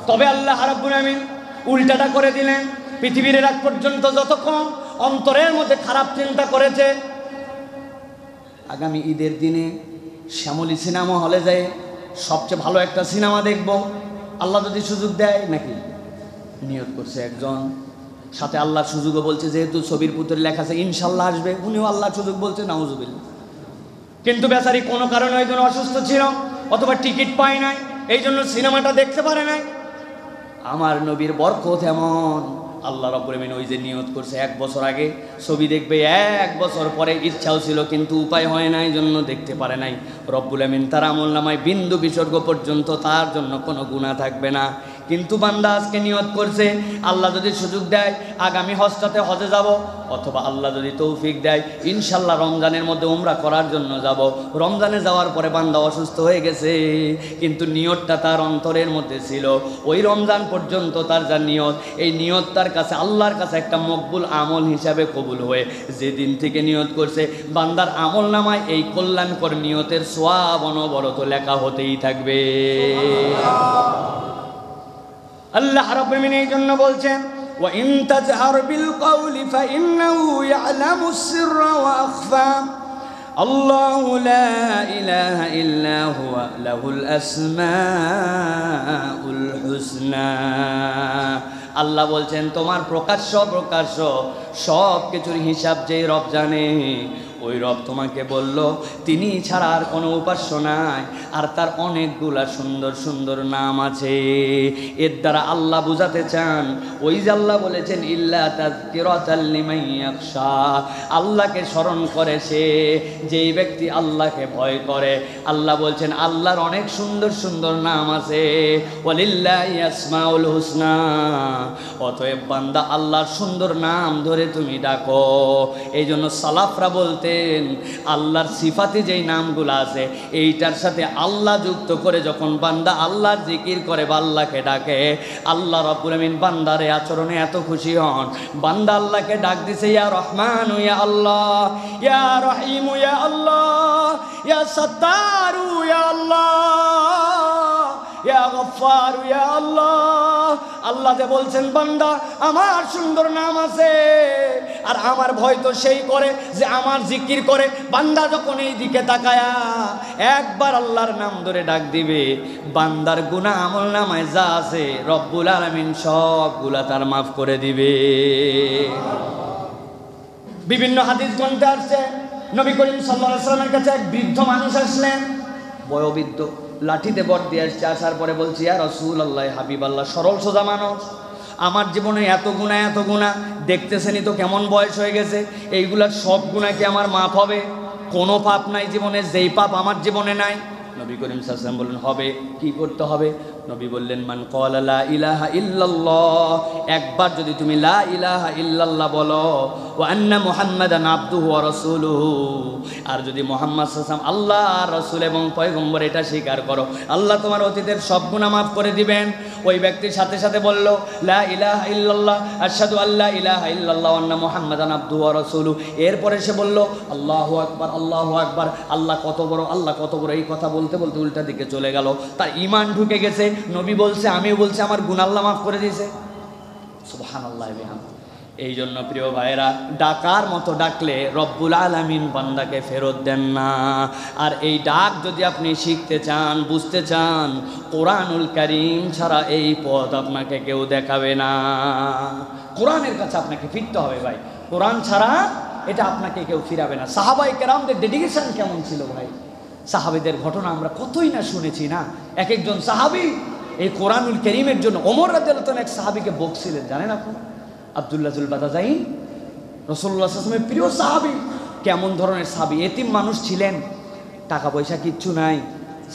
তবে আল্লাহ রব্বুল আমিন উল্টাটা করে দিলেন, পৃথিবীর আগ পর্যন্ত যতক্ষণ অন্তরের মধ্যে খারাপ চিন্তা করেছে, আগামী ঈদের দিনে শ্যামলী সিনেমা হলে যায় সবচেয়ে ভালো একটা সিনেমা দেখব, আল্লাহ যদি সুযোগ দেয়, নাকি নিয়ত করছে একজন, সাথে আল্লাহ সুযোগও বলছে, যেহেতু ছবির পুত্রের লেখা আছে ইনশাল্লাহ আসবে, উনিও আল্লাহ সুযোগ বলছে, নাউজুবিল্লাহ। কিন্তু বেচারি কোনো কারণে ওই জন্য অসুস্থ ছিল অথবা টিকিট পায় নাই, এই জন্য সিনেমাটা দেখতে পারে নাই। আমার নবীর বরকত এমন, আল্লাহ রাব্বুল আমিন ওই যে নিয়ত করছে 1 বছর আগে ছবি দেখবে, 1 বছর পরে ইচ্ছাও ছিল কিন্তু উপায় হয় নাই, জন্য দেখতে পারে নাই। রব্বুল আমিন তার আমলনামায় বিন্দু বিসর্গ পর্যন্ত তার জন্য কোনো গুনাহ থাকবে না। কিন্তু বান্দা আজকে নিয়ত করছে, আল্লাহ যদি সুযোগ দেয় আগামী হজটাতে হজে যাব, অথবা আল্লাহ যদি তৌফিক দেয় ইনশাল্লাহ রমজানের মধ্যে উমরা করার জন্য যাব। রমজানে যাওয়ার পরে বান্দা অসুস্থ হয়ে গেছে, কিন্তু নিয়তটা তার অন্তরের মধ্যে ছিল। ওই রমজান পর্যন্ত তার যা নিয়ত, এই নিয়ত তার কাছে আল্লাহর কাছে একটা মকবুল আমল হিসাবে কবুল হয়ে যেদিন থেকে নিয়ত করছে, বান্দার আমল নামায় এই কল্যাণকর নিয়তের সওয়াব অনবরত লেখা হতেই থাকবে। আল্লাহ রাব্বুল আমিন এই জন্য বলছেন, ওয়া ইন তাজহার বিল কওলি ফাইন্নাহু ইয়ালামুস সিররা ওয়া আখফা, আল্লাহু লা ইলাহা ইল্লা হুয়া লাহুল আসমাউল হুসনা। আল্লাহ বলছেন তোমার প্রকাশ্য প্রকাশ্য সব কিছুর হিসাব যেই রব জানে, ওই রব তোমাকে বলল তিনি ছাড়া আর কোনো উপাস্য নাই, আর তার অনেকগুলা সুন্দর সুন্দর নাম আছে। এর দ্বারা আল্লাহ বুঝাতে চান, ওই যে আল্লাহ বলেছেন ইল্লা তাযকিরাতাল লিমান ইয়াখশা, আল্লাহকে স্মরণ করে সে যেই ব্যক্তি আল্লাহকে ভয় করে। আল্লাহ বলছেন আল্লাহর অনেক সুন্দর সুন্দর নাম আছে, ওয়ালিল্লাহি আসমাউল হুসনা। অতএব বান্দা আল্লাহর সুন্দর নাম ধরে তুমি ডাকো। এই জন্য সালাফরা বলতে আল্লাহর সিফাতে যেই নামগুলো আছে এইটার সাথে আল্লাহ যুক্ত করে যখন বান্দা আল্লাহর জিকির করে বা আল্লাহকে ডাকে, আল্লাহ রাব্বুল আমিন বান্দারে আচরণে এত খুশি হন। বান্দা আল্লাহকে ডাক দিছে, ইয়া রহমান ইয়া আল্লাহ, ইয়া রহিম ইয়া আল্লাহ, ইয়া সাত্তারু ইয়া আল্লাহ, ইয়া গফফার ইয়া আল্লাহ। আল্লাহ যে বলছেন বান্দা আমার সুন্দর নাম আছে, আর আমার ভয় তো সেই করে যে আমার জিকির করে। বান্দা যখন এই দিকে তাকায়া একবার আল্লাহর নাম ধরে ডাক দিবে, বান্দার গুনাহ আমল নামায় যা আছে রব্বুল আলামিন সবগুলা তার মাফ করে দিবে। বিভিন্ন হাদিস গ্রন্থে আসছে, নবী করিম সাল্লাল্লাহু আলাইহি ওয়াসাল্লামের কাছে এক বৃদ্ধ মানুষ আসলেন, বয়োবৃদ্ধ, লাঠিতে বর দিয়ে আসছে। আসার পরে বলছি, ইয়া রাসূলুল্লাহ, হাবিবাল্লাহ, সরল সোজা মানুষ, আমার জীবনে এত গুনাহ দেখতেছেনই তো কেমন বয়স হয়ে গেছে, এইগুলার সব গুনাহ কি আমার মাফ হবে? কোনো পাপ নাই জীবনে যেই পাপ আমার জীবনে নাই। নবী করিম সাল্লাল্লাহু আলাইহি ওয়াসাল্লাম বললেন, হবে, কি করতে হবে? নবী বললেন, মান ক্বালা লা ইলাহা ইল্লাল্লাহ, একবার যদি তুমি লা ইলাহা ইল্লাল্লাহ বলো, ওয়া আন্না মুহাম্মাদান আবদুহু ওয়া রাসূলুহু, আর যদি মুহাম্মদ সাল্লাল্লাহু আলাইহি ওয়াসাল্লাম আল্লাহ আর রাসূল এবং পয়গম্বর এটা স্বীকার করো, আল্লাহ তোমার অতীতের সব গুনাহ মাফ করে দিবেন। ওই ব্যক্তির সাথে সাথে বলল, লা ইলাহা ইল্লাল্লাহ, আশহাদু আল্লা ইলাহা ইল্লাল্লাহ ওয়া আন্না মুহাম্মাদান আবদুহু ওয়া রাসূলুহু। এরপরে সে বলল, আল্লাহু আকবার, আল্লাহু আকবার, আল্লাহ কত বড়, আল্লাহ কত বড়। এই কথা বলতে বলতে উল্টা দিকে চলে গেল, তার ঈমান ঢুকে গেছে। নবী বলছে, আমিও বলছি, আমার গুনাহ আল্লাহ মাফ করে দিয়েছে। সুবহানাল্লাহ বিহামদিহি। এই জন্য প্রিয় ভাইরা, ডাকার মতো ডাকলে রব্বুল আলামিন বান্দাকে ফেরত দেন না। আর এই ডাক যদি আপনি শিখতে চান, বুঝতে চান, কোরআনুল কারীম ছাড়া এই পথ আপনাকে কেউ দেখাবে না। কোরআনের কাছে আপনাকে ফিরতে হবে ভাই, কোরআন ছাড়া এটা আপনাকে কেউ ফিরাবে না। সাহাবায়ে কেরামদের ডেডিকেশন কেমন ছিল ভাই, সাহাবীদের ঘটনা আমরা কতই না শুনেছি না। এক একজন সাহাবী এই কোরআনুল কারীমের জন্য, ওমর রাদিয়াল্লাহু তাআলা এক সাহাবীকে বকছিলেন, জানেন আপনারা? আব্দুল্লাহ জুল বাদাজাইন, রাসূলুল্লাহ সাল্লাল্লাহু আলাইহি ওয়াসাল্লামের প্রিয় সাহাবী। কেমন ধরনের সাহাবী, এতিম মানুষ ছিলেন, টাকা পয়সা কিচ্ছু নাই,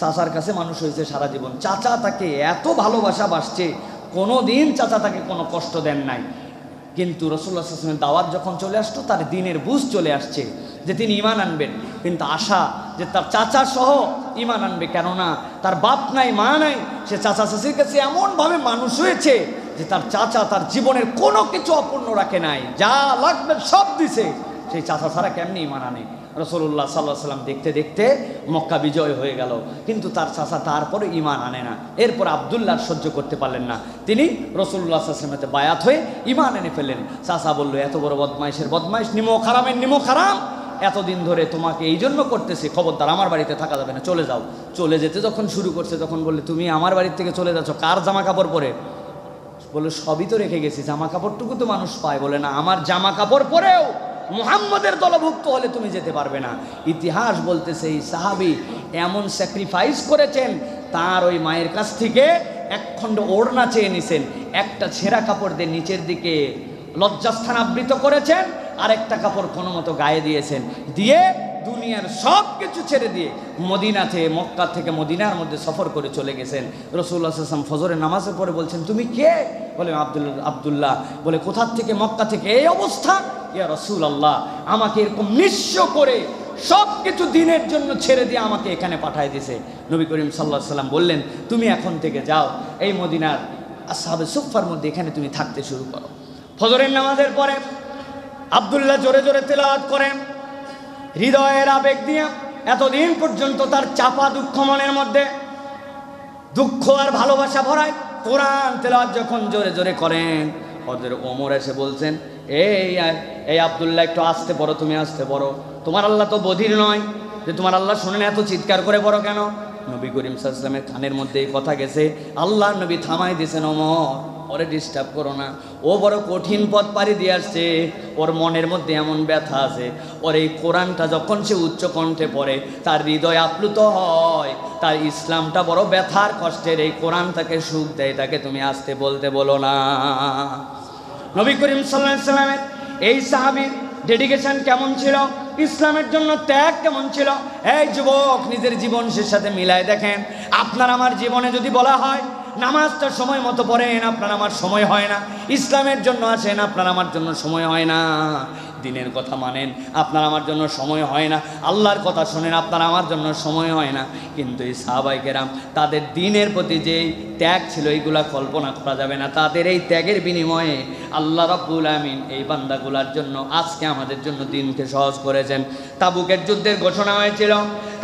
চাচার কাছে মানুষ হয়েছে সারা জীবন, চাচা তাকে এত ভালোবাসা বাসছে, কোনো দিন চাচা তাকে কোনো কষ্ট দেন নাই। কিন্তু রাসূলুল্লাহ সাল্লাল্লাহু আলাইহি ওয়াসাল্লামের দাওয়াত যখন চলে আসতো, তার দ্বীনের বুঝ চলে আসছে যে তিনি ঈমান আনবেন, কিন্তু আশা যে তার চাচা সহ ঈমান আনবে, কেননা তার বাপ নাই মা নাই, সে চাচা চাচির কাছে এমনভাবে মানুষ হয়েছে যে তার চাচা তার জীবনের কোনো কিছু অপূর্ণ রাখে নাই, যা লাগবে সব দিছে, সেই চাচা ছাড়া কেমনি ঈমান আনে। রাসূলুল্লাহ সাল্লাল্লাহু আলাইহি ওয়াসাল্লাম দেখতে দেখতে মক্কা বিজয় হয়ে গেল, কিন্তু তার চাচা তারপরে ঈমান আনে না। এরপর আব্দুল্লাহ সহ্য করতে পারলেন না, তিনি রাসূলুল্লাহ সাল্লাল্লাহু আলাইহি ওয়াসাল্লামের বায়াত হয়ে ঈমান এনে ফেললেন। চাচা বলল, এত বড় বদমাইশের বদমাইশ, নিমো খারামের নিমো খারাম, এতদিন ধরে তোমাকে এই জন্য করতেছি, খবরদার আমার বাড়িতে থাকা যাবে না, চলে যাও। চলে যেতে যখন শুরু করছে, তখন বললে, তুমি আমার বাড়ির থেকে চলে যাচ্ছ কার জামা কাপড় পরে? বলে, সবই তো রেখে গেছি, জামা কাপড়টুকু তো মানুষ পায়। বলে, না, আমার জামা কাপড় পরেও মুহাম্মদের দলভুক্ত হলে তুমি যেতে পারবে না। ইতিহাস বলতেছে এই সাহাবী এমন স্যাক্রিফাইস করেছেন, তার ওই মায়ের কাছ থেকে এক খণ্ড ওড়না চেয়ে নিছেন, একটা ছেঁড়া কাপড় দিয়ে নিচের দিকে লজ্জাস্থান আবৃত করেছেন, আরেকটা কাপড় কোনো মতো গায়ে দিয়েছেন, দিয়ে দুনিয়ার সব কিছু ছেড়ে দিয়ে মক্কা থেকে মদিনার মধ্যে সফর করে চলে গেছেন। রাসূলুল্লাহ সাল্লাল্লাহু আলাইহি ওয়াসাল্লাম ফজরের নামাজের পরে বলছেন, তুমি কে? বলে, আব্দুল্লাহ। বলে, কোথা থেকে? মক্কা থেকে। এই অবস্থা? ইয়া রাসূলুল্লাহ, আমাকে এরকম নিঃস্ব করে সব কিছু দিনের জন্য ছেড়ে দিয়ে আমাকে এখানে পাঠিয়ে দিয়েছে। নবী করিম সাল্লাল্লাহু আলাইহি ওয়াসাল্লাম বললেন, তুমি এখন থেকে যাও, এই মদিনার আসহাবে সুফফার মধ্যে এখানে তুমি থাকতে শুরু করো। ফজরের নামাজের পরে আব্দুল্লাহ জোরে জোরে তেলাওয়াত করেন, হৃদয়ের আবেগ দিয়ে। এতদিন পর্যন্ত তার চাপা দুঃখ মনের মধ্যে দুঃখ আর ভালোবাসা ভরায় কোরআন তেলাওয়াত যখন জোরে জোরে করেন, হযরত ওমর এসে বলছেন, এই আব্দুল্লাহ, একটু আসতে পড়ো, তুমি আসতে পড়ো, তোমার আল্লাহ তো বধির নয় যে তোমার আল্লাহ শুনেন এত চিৎকার করে পড়ো কেন? নবী করিম সাল্লাল্লাহু আলাইহি ওয়াসাল্লামের কানের মধ্যে এই কথা গেছে, আল্লাহ নবী থামাই দিয়েছেন, ওমর, ওরে ডিস্টার্ব করো না, ও বড় কঠিন পথ পাড়ি দিয়ে আসছে, ওর মনের মধ্যে এমন ব্যথা আছে, ওর এই কোরআনটা যখন সে উচ্চ কণ্ঠে পড়ে তার হৃদয় আপ্লুত হয়, তার ইসলামটা বড় ব্যথার কষ্টের, এই কোরআন তাকে সুখ দেয়, তাকে তুমি আসতে বলতে বলো না। নবী করিম সাল্লাল্লাহু আলাইহি ওয়াসাল্লামের এই সাহাবীর ডেডিকেশন কেমন ছিল, ইসলামের জন্য ত্যাগ কেমন ছিল, এই যুবক নিজের জীবনের সাথে মিলায় দেখেন। আপনার আমার জীবনে যদি বলা হয় নামাজটা সময় মতো পড়েন, আপনার আমার সময় হয় না, ইসলামের জন্য আসেন, আপনার আমার জন্য সময় হয় না, দিনের কথা মানেন, আপনার আমার জন্য সময় হয় না, আল্লাহর কথা শোনেন, আপনার আমার জন্য সময় হয় না, কিন্তু এই সাহাবায়ে কেরাম তাদের দিনের প্রতি যে ত্যাগ ছিল, এইগুলা কল্পনা করা যাবে না। তাদের এই ত্যাগের বিনিময়ে আল্লাহ রাব্বুল আমিন এই বান্দাগুলার জন্য আজকে আমাদের জন্য দিনকে সহজ করেছেন। তাবুকের যুদ্ধের ঘোষণা হয়েছিল,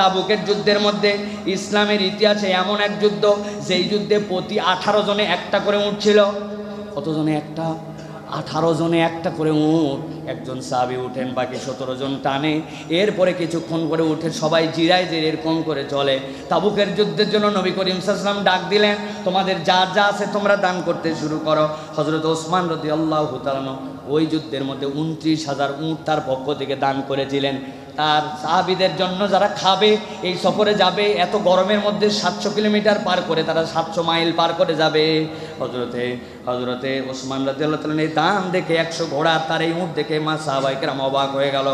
তাবুকের যুদ্ধের মধ্যে ইসলামের ইতিহাসে এমন এক যুদ্ধ, যেই যুদ্ধে প্রতি 18 জনে একটা করে উট ছিল। কত জনে একটা? 18 জনে একটা করে উট। একজন সাহাবী উঠেন, বাকি 17 জন টানে, এরপরে কিছুক্ষণ করে উঠে সবাই জিরায় যে এরকম করে চলে। তাবুকের যুদ্ধের জন্য নবী করিম সাল্লাল্লাহু আলাইহি ওয়াসাল্লাম ডাক দিলেন, তোমাদের যা যা আছে তোমরা দান করতে শুরু করো। হযরত ওসমান রাদিয়াল্লাহু তাআলা ওই যুদ্ধের মধ্যে 29,000 উট তার পক্ষ থেকে দান করেছিলেন। তার সাহাবীদের জন্য যারা খাবে, এই সফরে যাবে, এত গরমের মধ্যে 700 কিলোমিটার পার করে, তারা 700 মাইল পার করে যাবে। হযরতে ওসমান রাদিয়াল্লাহু তাআলা এই দান দেখে 100 ঘোড়া তার এই উট দেখে মা সাহাবায়ে কেরাম অবাক হয়ে গেল।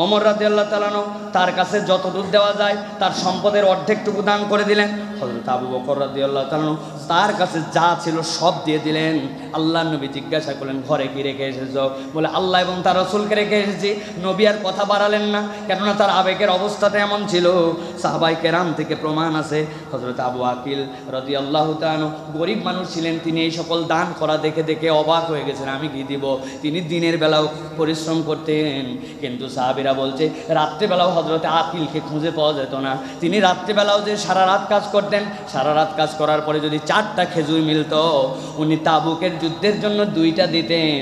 ওমর রাদিয়াল্লাহু তাআলা তার কাছে যতটুকু দেওয়া যায় তার সম্পদের অর্ধেকটুকু দান করে দিলেন। হযরত আবু বকর রাদিয়াল্লাহু তাআলা তার কাছে যা ছিল সব দিয়ে দিলেন। আল্লাহর নবী জিজ্ঞাসা করলেন, ঘরে কি রেখে এসেছো? বলে, আল্লাহ এবং তার রাসূলকে রেখে এসেছি। নবী আর কথা বাড়ালেন না, কেননা তার আবেগের অবস্থাটা এমন ছিল। সাহাবায়ে কেরাম থেকে প্রমাণ আছে, হযরত আবু আকিল রাদিয়াল্লাহু তাআলা গরিব মানুষ ছিলেন, তিনি এই সকল দান করা দেখে দেখে অবাক হয়ে গেছেন, আমি কি দিব। তিনি দিনের বেলাও পরিশ্রম করতেন, কিন্তু সাহাবীরা বলছে রাত্রেবেলাও হযরত আকিলকে খুঁজে পাওয়া যেত না। তিনি রাত্রেবেলাও যে সারা রাত কাজ করতেন, সারা রাত কাজ করার পরে যদি 4টা খেজুর মিলত, উনি তাবুকের যুদ্ধের জন্য 2টা দিতেন,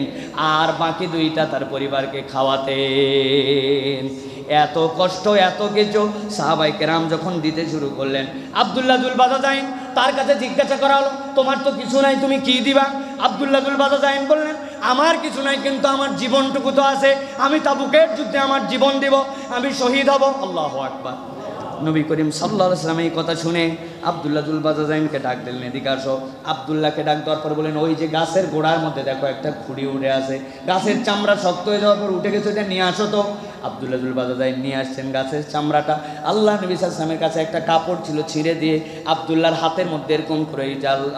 আর বাকি 2টা তার পরিবারকে খাওয়াতেন। এত কষ্ট, এত কিছু সাহাবায়ে কেরাম যখন দিতে শুরু করলেন, আব্দুল্লাহ যুল বাজাজাইন তার কাছে জিজ্ঞাসা করা হলো, তোমার তো কিছু নাই, তুমি কি দিবা? আব্দুল্লাহ যুল বাজাজাইন বললেন, আমার কিছু নাই, কিন্তু আমার জীবনটুকু তো আছে, আমি তাবুকের যুদ্ধে আমার জীবন দিব, আমি শহীদ হব। আল্লাহু আকবার। নবী করিম সাল্লাল্লাহু আলাইহি ওয়াসাল্লাম এই কথা শুনে আব্দুল্লাহ জুল বাজাজাইনকে ডাক দিলেন, এদিকে আসো। আব্দুল্লাহকে ডাক দেওয়ার পর বলেন, ওই যে গাছের গোড়ার মধ্যে দেখো একটা খুঁড়ি উঠে আছে, গাছের চামড়া শক্ত হয়ে যাওয়ার পর উঠে গেছে, এটা নিয়ে আসো তো। আব্দুল্লাহ জুল বাজাজাইন নিয়ে আসছেন গাছের চামড়াটা। আল্লাহ নবী সাল্লাল্লাহু আলাইহি ওয়াসাল্লামের কাছে একটা কাপড় ছিল, ছিঁড়ে দিয়ে আব্দুল্লাহর হাতের মধ্যে এরকম করে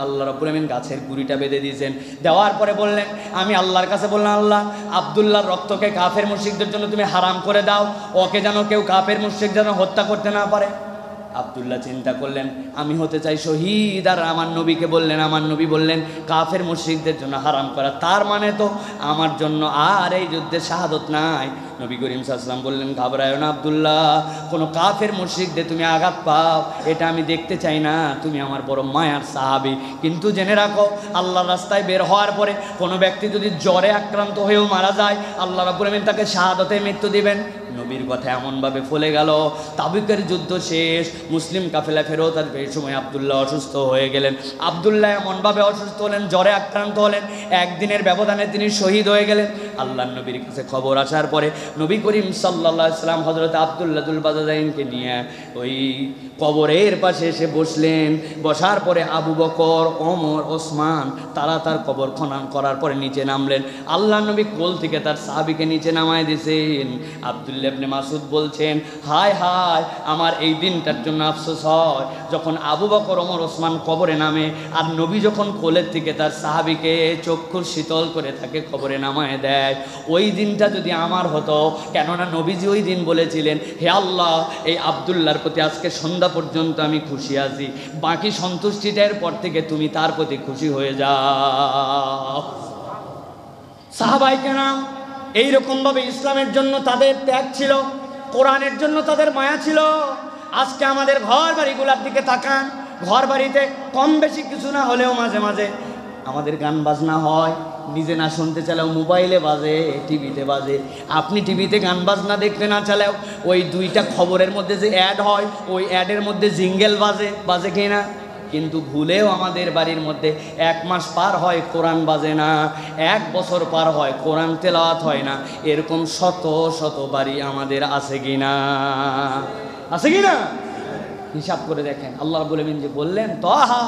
আল্লাহ রাব্বুল আমিন গাছের গুঁড়িটা বেঁধে দিয়েছেন। দেওয়ার পরে বললেন, আমি আল্লাহর কাছে বললাম, আল্লাহ আব্দুল্লাহর রক্তকে কাফের মুশরিকদের জন্য তুমি হারাম করে দাও, ওকে যেন কেউ কাফের মুশরিক যেন হত্যা করতে না পারে। আব্দুল্লাহ চিন্তা করলেন, আমি হতে চাই শহীদ, আর আমার নবীকে বললেন, আমার নবী বললেন কাফের মুশরিকদের জন্য হারাম করা, তার মানে তো আমার জন্য আর এই যুদ্ধে শাহাদত নাই। নবী করিম সাল্লাল্লাহু আলাইহি ওয়াসাল্লাম বললেন, ঘাবড়ায়ো না আব্দুল্লাহ, কোনো কাফের মুশরিকদের তুমি আঘাত পাও এটা আমি দেখতে চাই না, তুমি আমার বড় মায়ার সাহাবী। কিন্তু জেনে রাখো, আল্লাহর রাস্তায় বের হওয়ার পরে কোনো ব্যক্তি যদি জ্বরে আক্রান্ত হয়েও মারা যায়, আল্লাহ রাব্বুল আমিন তাকে শাহাদতে মৃত্যু দিবেন। নবীর কথা এমনভাবে ফলে গেল। তাবুকের যুদ্ধ শেষ, মুসলিম কাফেলা ফেরত আসবে, এই সময় আব্দুল্লাহ অসুস্থ হয়ে গেলেন। আব্দুল্লাহ এমনভাবে অসুস্থ হলেন, জ্বরে আক্রান্ত হলেন, একদিনের ব্যবধানে তিনি শহীদ হয়ে গেলেন। আল্লাহর নবীর কাছে খবর আসার পরে নবী করিম সাল্লাল্লাহু আলাইহি ওয়াসাল্লাম হযরত আব্দুল্লাহ জুল বাজাজাইনকে নিয়ে ওই কবরের পাশে এসে বসলেন। বসার পরে আবু বকর, ওমর, ওসমান তারা তার কবর খনন করার পরে নিচে নামলেন। আল্লাহর নবী কোল থেকে তার সাহাবীকে নিচে নামায় দিয়েছেন। আব্দুল্লাহ ইবনে মাসউদ বলছেন, হায় হায়, আমার এই দিনটার জন্য আফসোস হয় যখন আবু বকর, ওমর, ওসমান কবরে নামে, আর নবী যখন কোলের থেকে তার সাহাবীকে চক্ষু শীতল করে তাকে কবরে নামায় দেয়। ওই দিনটা যদি আমার হতো, কেননা নবীজি ওই দিন বলেছিলেন, হে আল্লাহ, এই আব্দুল্লাহর প্রতি আজকে সন্ধ্যা পর্যন্ত আমি খুশি আছি, বাকি সন্তুষ্টিটার পর থেকে তুমি তার প্রতি খুশি হয়ে যাও। সাহাবায়ে কেরাম এইরকমভাবে ইসলামের জন্য তাদের ত্যাগ ছিল, কোরআনের জন্য তাদের মায়া ছিল। আজকে আমাদের ঘর বাড়িগুলোর দিকে তাকান, ঘর বাড়িতে কম বেশি কিছু না হলেও মাঝে মাঝে আমাদের গান বাজনা হয়, নিজে না শুনতে চাইলেও মোবাইলে বাজে, টিভিতে বাজে। আপনি টিভিতে গান বাজনা দেখতে না চাইলেও ওই দুইটা খবরের মধ্যে যে অ্যাড হয়, ওই অ্যাডের মধ্যে জিঙ্গেল বাজে কি না? কিন্তু ভুলেও আমাদের বাড়ির মধ্যে 1 মাস পার হয় কোরআন বাজে না, 1 বছর পার হয় কোরআন তেলাওয়াত হয় না। এরকম শত শত বাড়ি আমাদের আছে কি না? আছে কি না? হিসাব করে দেখেন। আল্লাহ রাব্বুল আমিন যে বললেন, তাহা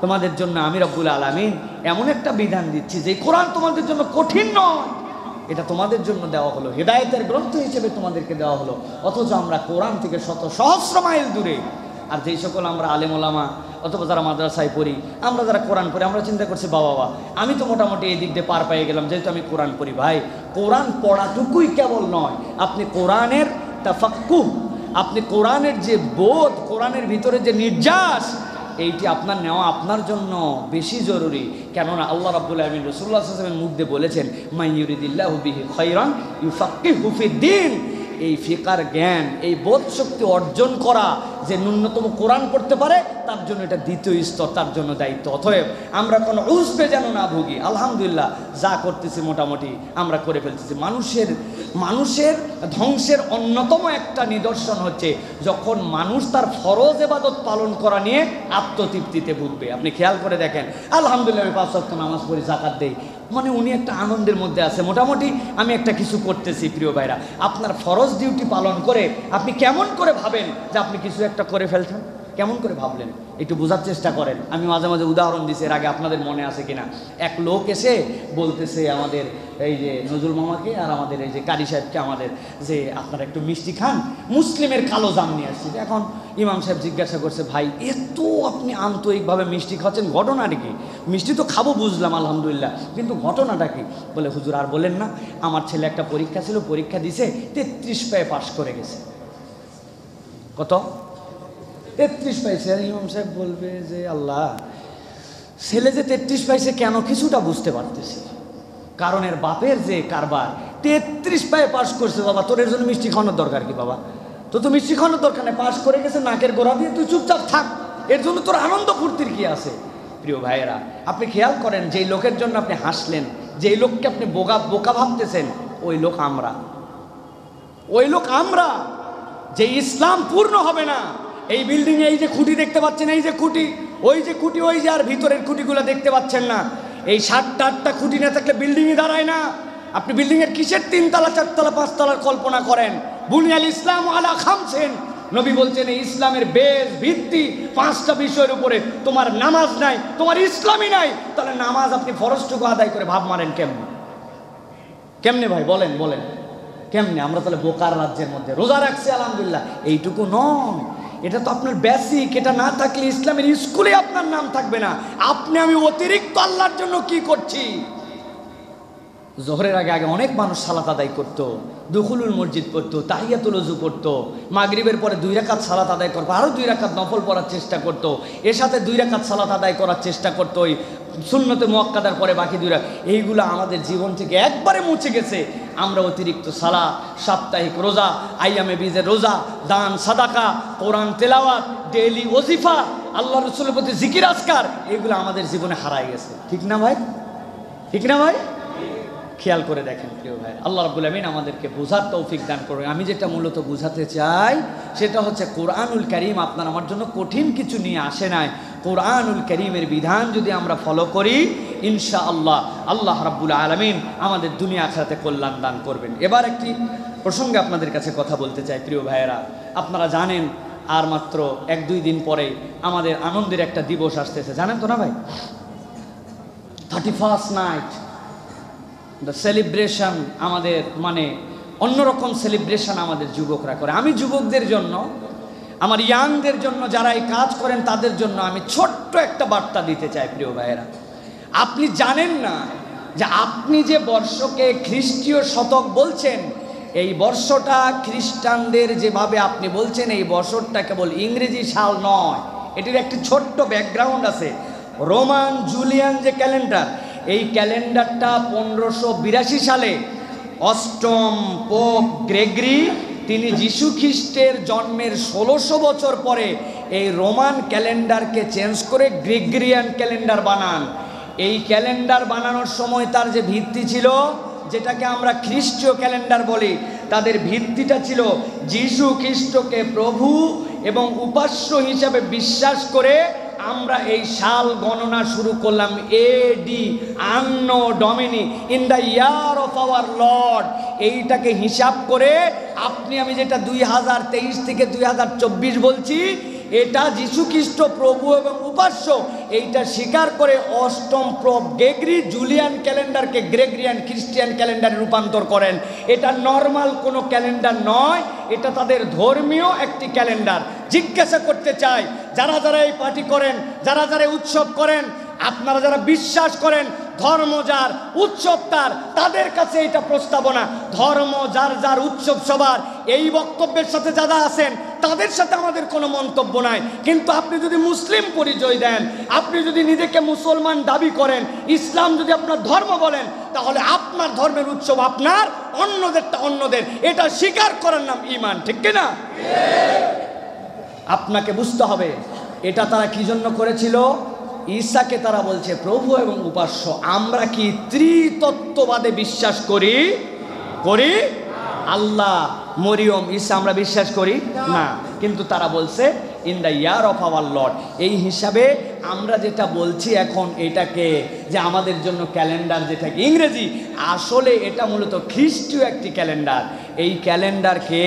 তোমাদের জন্য আমি রব্বুল আলামিন এমন একটা বিধান দিচ্ছি যে কোরআন তোমাদের জন্য কঠিন নয়, এটা তোমাদের জন্য দেওয়া হলো, হেদায়েতের গ্রন্থ হিসেবে তোমাদেরকে দেওয়া হলো। অথচ আমরা কোরআন থেকে শত সহস্র মাইল দূরে। আর যেই সকল আমরা আলেম ওলামা অথবা যারা মাদ্রাসায় পড়ি, আমরা যারা কোরআন পড়ি, আমরা চিন্তা করছি বাবা আমি তো মোটামুটি এই দিক দিয়ে পার পেয়ে গেলাম, যেহেতু আমি কোরআন পড়ি। ভাই, কোরআন পড়াটুকুই কেবল নয়, আপনি কোরআনের তাফাক্কুহ, আপনি কোরআনের যে বোধ, কোরআনের ভিতরে যে নির্যাস, এইটি আপনার নেওয়া আপনার জন্য বেশি জরুরি। কেননা আল্লাহ রাব্বুল আমিন রাসূলুল্লাহ সাল্লাল্লাহু আলাইহি ওয়াসাল্লামের মুখ দিয়ে বলেছেন, মান ইউরিদিল্লাহু বিহি খায়রান ইউফাক্কিহু ফিদ্দীন। এই ফিকার জ্ঞান, এই বোধ শক্তি অর্জন করা, যে ন্যূনতম কোরআন পড়তে পারে, তার জন্য এটা দ্বিতীয় স্তর, তার জন্য দায়িত্ব। অতএব আমরা কোনো উজবে যেন না ভুগি। আলহামদুলিল্লাহ, যা করতেছি মোটামুটি আমরা করে ফেলতেছি। মানুষের ধ্বংসের অন্যতম একটা নিদর্শন হচ্ছে যখন মানুষ তার ফরজ ইবাদত পালন করা নিয়ে আত্মতৃপ্তিতে ভুগবে। আপনি খেয়াল করে দেখেন, আলহামদুলিল্লাহ আমি 5 ওয়াক্ত নামাজ পড়ি, যাকাত দেই, মানে উনি একটা আনন্দের মধ্যে আছে, মোটামুটি আমি একটা কিছু করতেছি। প্রিয় ভাইরা, আপনার ফরজ ডিউটি পালন করে আপনি কেমন করে ভাবেন যে আপনি কিছু একটা করে ফেলছেন? কেমন করে ভাবলেন? একটু বোঝার চেষ্টা করেন। আমি মাঝে মাঝে উদাহরণ দিছি, এর আগে আপনাদের মনে আছে কিনা। এক লোক এসে বলতেছে আমাদের এই যে নজরুল মামাকে আর আমাদের এই যে কারি সাহেবকে, আমাদের যে আপনারা একটু মিষ্টি খান, মুসলিমের কালো জাম নিয়ে আসছি। এখন ইমাম সাহেব জিজ্ঞাসা করছে, ভাই এত আপনি আন্তরিকভাবে মিষ্টি খাচ্ছেন, ঘটনাটা কি? মিষ্টি তো খাবো বুঝলাম আলহামদুলিল্লাহ, কিন্তু ঘটনাটা কি? বলে, হুজুর আর বলেন না, আমার ছেলে একটা পরীক্ষা ছিল, পরীক্ষা দিছে 33 পায়ে পাশ করে গেছে। কত? 33 পাইছে। আর ইমাম সাহেব বলবে যে আল্লাহ, ছেলে যে 33 পাইছে কেন, কিছুটা বুঝতে পারতেছি, কারণ এর বাপের যে কারবার, 33 পায়ে পাশ করছে। বাবা, তোর এর জন্য মিষ্টি খাওয়ানোর দরকার কি? বাবা, তো মিষ্টি খাওয়ানোর দরকার নেই, পাশ করে গেছে নাকের গোড়া দিয়ে, তুই চুপচাপ থাক, এর জন্য তোর আনন্দ ফুর্তির কি আছে? প্রিয় ভাইয়েরা, আপনি খেয়াল করেন, যেই লোকের জন্য আপনি হাসলেন, যেই লোককে আপনি বোকা ভাবতেছেন, ওই লোক আমরা। যে ইসলাম পূর্ণ হবে না, এই বিল্ডিংয়ে এই যে খুঁটি দেখতে পাচ্ছেন, এই যে খুঁটি, ওই যে খুঁটি, ওই যে আর ভিতরের খুঁটিগুলো দেখতে পাচ্ছেন না, এই 7টা 8টা খুঁটি না থাকলে বিল্ডিংই দাঁড়ায় না। আপনি বিল্ডিংয়ের কিসের 3 তলা 4 তলা 5 তলার কল্পনা করেন? বুনিয়াল ইসলাম আলা খামসিন, নবী বলছেন এই ইসলামের বেস ভিত্তি 5টা বিষয়ের উপরে। তোমার নামাজ নাই, তোমার ইসলামই নাই, তাহলে নামাজ আপনি ফরজটুকু আদায় করে ভাব মারেন কেমনে? কেমনে ভাই বলেন বলেন কেমনে? আমরা তাহলে বোকার রাজ্যের মধ্যে। রোজা রাখছি আলহামদুলিল্লাহ, এইটুকু নয়, এটা তো আপনার বেসিক। এটা না থাকলে ইসলামের স্কুলে আপনার নাম থাকবে না। আপনি আমি অতিরিক্ত আল্লাহর জন্য কি করছি? জোহরের আগে অনেক মানুষ সালাত আদায় করতো, দুখুলুল মসজিদ পড়তো, তাহিয়াতুল ওযু পড়তো, মাগরিবের পরে 2 রাকাত সালাত আদায় করতো, আরও 2 রাকাত নফল পড়ার চেষ্টা করতো, এর সাথে 2 রাকাত সালাত আদায় করার চেষ্টা করতো, ওই সুন্নতে মুআক্কাদার পরে বাকি 2 রাকাত। এইগুলো আমাদের জীবন থেকে একবারে মুছে গেছে। আমরা অতিরিক্ত সালাত, সাপ্তাহিক রোজা, আইয়ামে বীজের রোজা, দান সাদাকা, কোরআন তেলাওয়াত, ডেইলি ওজিফা, আল্লাহ রাসূলের প্রতি জিকির আজকার, এগুলো আমাদের জীবনে হারায় গেছে। ঠিক না ভাই? ঠিক না ভাই? খেয়াল করে দেখেন প্রিয় ভাই, আল্লাহ রাব্বুল আমিন আমাদেরকে বোঝার তৌফিক দান করুন। আমি যেটা মূলত বোঝাতে চাই সেটা হচ্ছে কোরআনুল কারীম আপনার আমার জন্য কঠিন কিছু নিয়ে আসে নাই। কোরআনুল কারীমের বিধান যদি আমরা ফলো করি, ইনশাআল্লাহ আল্লাহ রাব্বুল আলামিন আমাদের দুনিয়া আখিরাতে কল্যাণ দান করবেন। এবার একটি প্রসঙ্গে আপনাদের কাছে কথা বলতে চাই প্রিয় ভাইয়েরা। আপনারা জানেন আর মাত্র 1-2 দিন পরে আমাদের আনন্দের একটা দিবস আসতেছে, জানেন তো না ভাই? 31st নাইট দ্য সেলিব্রেশন, আমাদের মানে অন্যরকম সেলিব্রেশন আমাদের যুবকরা করে। আমি যুবকদের জন্য, আমার ইয়াংদের জন্য, যারা এই কাজ করেন তাদের জন্য আমি ছোট্ট একটা বার্তা দিতে চাই প্রিয় ভাইয়েরা। আপনি জানেন না যে আপনি যে বর্ষকে খ্রিস্টীয় শতক বলছেন, এই বর্ষটা খ্রিস্টানদের যেভাবে আপনি বলছেন, এই বছরটা কেবল ইংরেজি সাল নয়, এটির একটি ছোট্ট ব্যাকগ্রাউন্ড আছে। রোমান জুলিয়ান যে ক্যালেন্ডার, এই ক্যালেন্ডারটা 1582 সালে অষ্টম পোপ গ্রেগরি, তিনি যীশু খ্রিস্টের জন্মের 1600 বছর পরে এই রোমান ক্যালেন্ডারকে চেঞ্জ করে গ্রেগরিয়ান ক্যালেন্ডার বানান। এই ক্যালেন্ডার বানানোর সময় তার যে ভিত্তি ছিল, যেটাকে আমরা খ্রিস্টীয় ক্যালেন্ডার বলি, তাদের ভিত্তিটা ছিল যীশু খ্রিস্টকে প্রভু এবং উপাস্য হিসাবে বিশ্বাস করে আমরা এই সাল গণনা শুরু করলাম। AD, anno domini, in the year of our Lord. এইটাকে হিসাব করে আপনি আমি যেটা 2023 থেকে 2024 বলছি, এটা যীশু খ্রিস্ট প্রভু এবং উপাস্য, এইটা স্বীকার করে অষ্টম পোপ গ্রেগরি জুলিয়ান ক্যালেন্ডারকে গ্রেগরিয়ান খ্রিস্টিয়ান ক্যালেন্ডারে রূপান্তর করেন। এটা নর্মাল কোনো ক্যালেন্ডার নয়, এটা তাদের ধর্মীয় একটি ক্যালেন্ডার। জিজ্ঞাসা করতে চাই, যারা যারা এই পার্টি করেন, যারা যারা উৎসব করেন, আপনারা যারা বিশ্বাস করেন ধর্ম যার উৎসব তার, তাদের কাছে এটা প্রস্তাবনা। ধর্ম যার যার উৎসব সবার, এই বক্তব্যের সাথে যারা আছেন তাদের সাথে আমাদের কোনো মন্তব্য নাই। কিন্তু আপনি যদি মুসলিম পরিচয় দেন, আপনি যদি নিজেকে মুসলমান দাবি করেন, ইসলাম যদি আপনার ধর্ম বলেন, তাহলে আপনার ধর্মের উৎসব আপনার, অন্যদেরটা অন্যদের, এটা স্বীকার করার নাম ঈমান। ঠিক কিনা? আপনাকে বুঝতে হবে এটা তারা কি জন্য করেছিল। ঈসাকে তারা বলছে প্রভু এবং উপাস্য। আমরা কি ত্রিতত্ত্ববাদে বিশ্বাস করি? করি? আল্লাহ, মরিয়ম, ঈসা আমরা বিশ্বাস করি না। কিন্তু তারা বলছে in the year of our Lord. এই হিসাবে আমরা যেটা বলছি এখন, এটাকে যে আমাদের জন্য ক্যালেন্ডার যেটা ইংরেজি, আসলে এটা মূলত খ্রিস্টীয় একটি ক্যালেন্ডার। এই ক্যালেন্ডারকে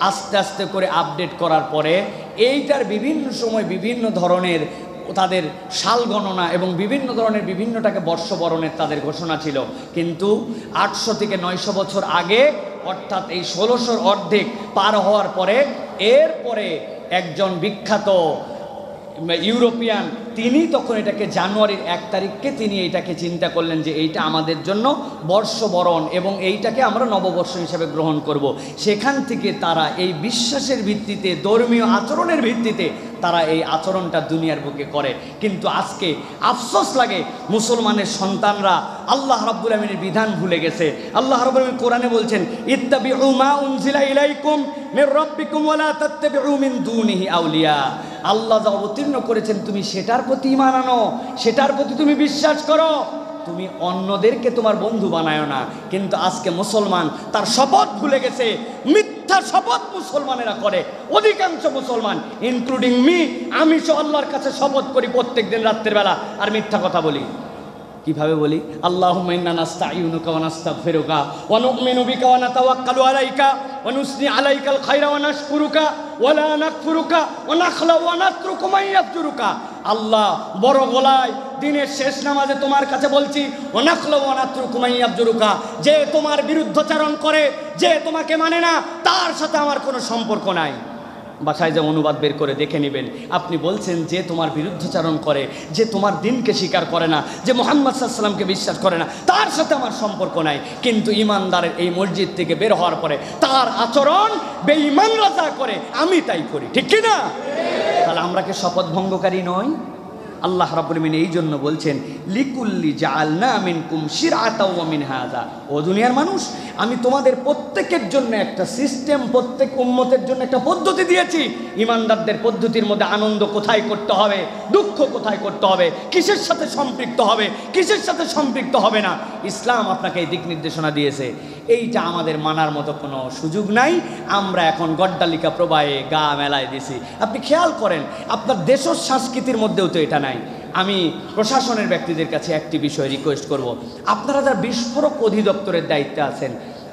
আস্তে আস্তে করে আপডেট করার পরে এইটার বিভিন্ন সময় বিভিন্ন ধরনের তাদের সাল গণনা এবং বিভিন্ন ধরনের বিভিন্নটাকে বর্ষবরণের তাদের ঘোষণা ছিল। কিন্তু 800 থেকে 900 বছর আগে, অর্থাৎ এই 1600 অর্ধেক পার হওয়ার পরে, এরপরে একজন বিখ্যাত ইউরোপিয়ান, তিনি তখন এটাকে জানুয়ারির 1 তারিখকে তিনি এইটাকে চিন্তা করলেন যে এইটা আমাদের জন্য বর্ষবরণ এবং এইটাকে আমরা নববর্ষ হিসেবে গ্রহণ করব। সেখান থেকে তারা এই বিশ্বাসের ভিত্তিতে, ধর্মীয় আচরণের ভিত্তিতে তারা এই আচরণটা দুনিয়ার বুকে করে। কিন্তু আজকে আফসোস লাগে, মুসলমানের সন্তানরা আল্লাহ রাব্বুল আমিনের বিধান ভুলে গেছে। আল্লাহ রাব্বুল আমিন কোরআনে বলছেন, ইত্তাবিউ মা উনজিলা ইলাইকুম মির রাব্বিকুম ওয়া লা তাত্তাবিউ মিন দুনিহি আউলিয়া। আল্লাহ যা অবতীর্ণ করেছেন তুমি সেটার প্রতি ঈমান আনো, সেটার প্রতি তুমি বিশ্বাস করো, তুমি অন্যদেরকে তোমার বন্ধু বানায় না। কিন্তু আজকে মুসলমান তার শপথ ভুলে গেছে। মিথ্যা শপথ মুসলমানেরা করে, অধিকাংশ মুসলমান, ইনক্লুডিং মি। আমি আল্লাহর কাছে শপথ করি প্রত্যেক দিন রাত্রের বেলা, আর মিথ্যা কথা বলি। কিভাবে বলি? আল্লাহুম্মা ইন্না নাস্তাঈনুকা ওয়া নাস্তাগফিরুকা ওয়া নু'মিনু বিকা ওয়া নাতাওয়াক্কালু আলাইকা ওয়া নুসনি আলাইকাল খায়রা ওয়া নাশকুরুকা ওয়া লা নাকফুরুকা ওয়া নাখলা ওয়া নাতরুকু মান ইয়াফজুরুকা। আল্লাহ, বড় গলায় দিনের শেষ নামাজে তোমার কাছে বলছি, ওয়া নাখলা ওয়া নাতরুকু মান ইয়াফজুরুকা, যে তোমার বিরুদ্ধাচরণ করে, যে তোমাকে মানে না, তার সাথে আমার কোনো সম্পর্ক নাই। বাসায় যে অনুবাদ বের করে দেখে নেবেন। আপনি বলছেন যে তোমার বিরুদ্ধাচরণ করে, যে তোমার দিনকে স্বীকার করে না, যে মুহাম্মদ সাল্লাল্লাহু আলাইহি ওয়াসাল্লামকে বিশ্বাস করে না, তার সাথে আমার সম্পর্ক নাই। কিন্তু ইমানদারের এই মসজিদ থেকে বের হওয়ার পরে তার আচরণ বেঈমানরা যা করে আমি তাই করি, ঠিক কি না? তাহলে আমরা কি শপথ ভঙ্গকারী নই? আল্লাহ রাব্বুল আলামিন এই জন্য বলছেন, লিকুল্লি জাআলনা মিনকুম শিরআতাও ওয়া মিনহাজা। ও দুনিয়ার মানুষ, আমি তোমাদের প্রত্যেকের জন্য একটা সিস্টেম, প্রত্যেক উম্মতের জন্য একটা পদ্ধতি দিয়েছি। ইমানদারদের পদ্ধতির মধ্যে আনন্দ কোথায় করতে হবে, দুঃখ কোথায় করতে হবে, কিসের সাথে সম্পৃক্ত হবে, কিসের সাথে সম্পৃক্ত হবে না, ইসলাম আপনাকে এই দিক নির্দেশনা দিয়েছে। এইটা আমাদের মানার মতো কোনো সুযোগ নাই। আমরা এখন গড্ডালিকা প্রবাহে গা মেলায় দিছি। আপনি খেয়াল করেন, আপনার দেশের সংস্কৃতির মধ্যেও তো এটা নাই। আমি প্রশাসনের ব্যক্তিদের কাছে একটি বিষয় রিকোয়েস্ট করব, আপনারা যারা বিস্ফোরক অধিদপ্তরের দায়িত্বে আছেন,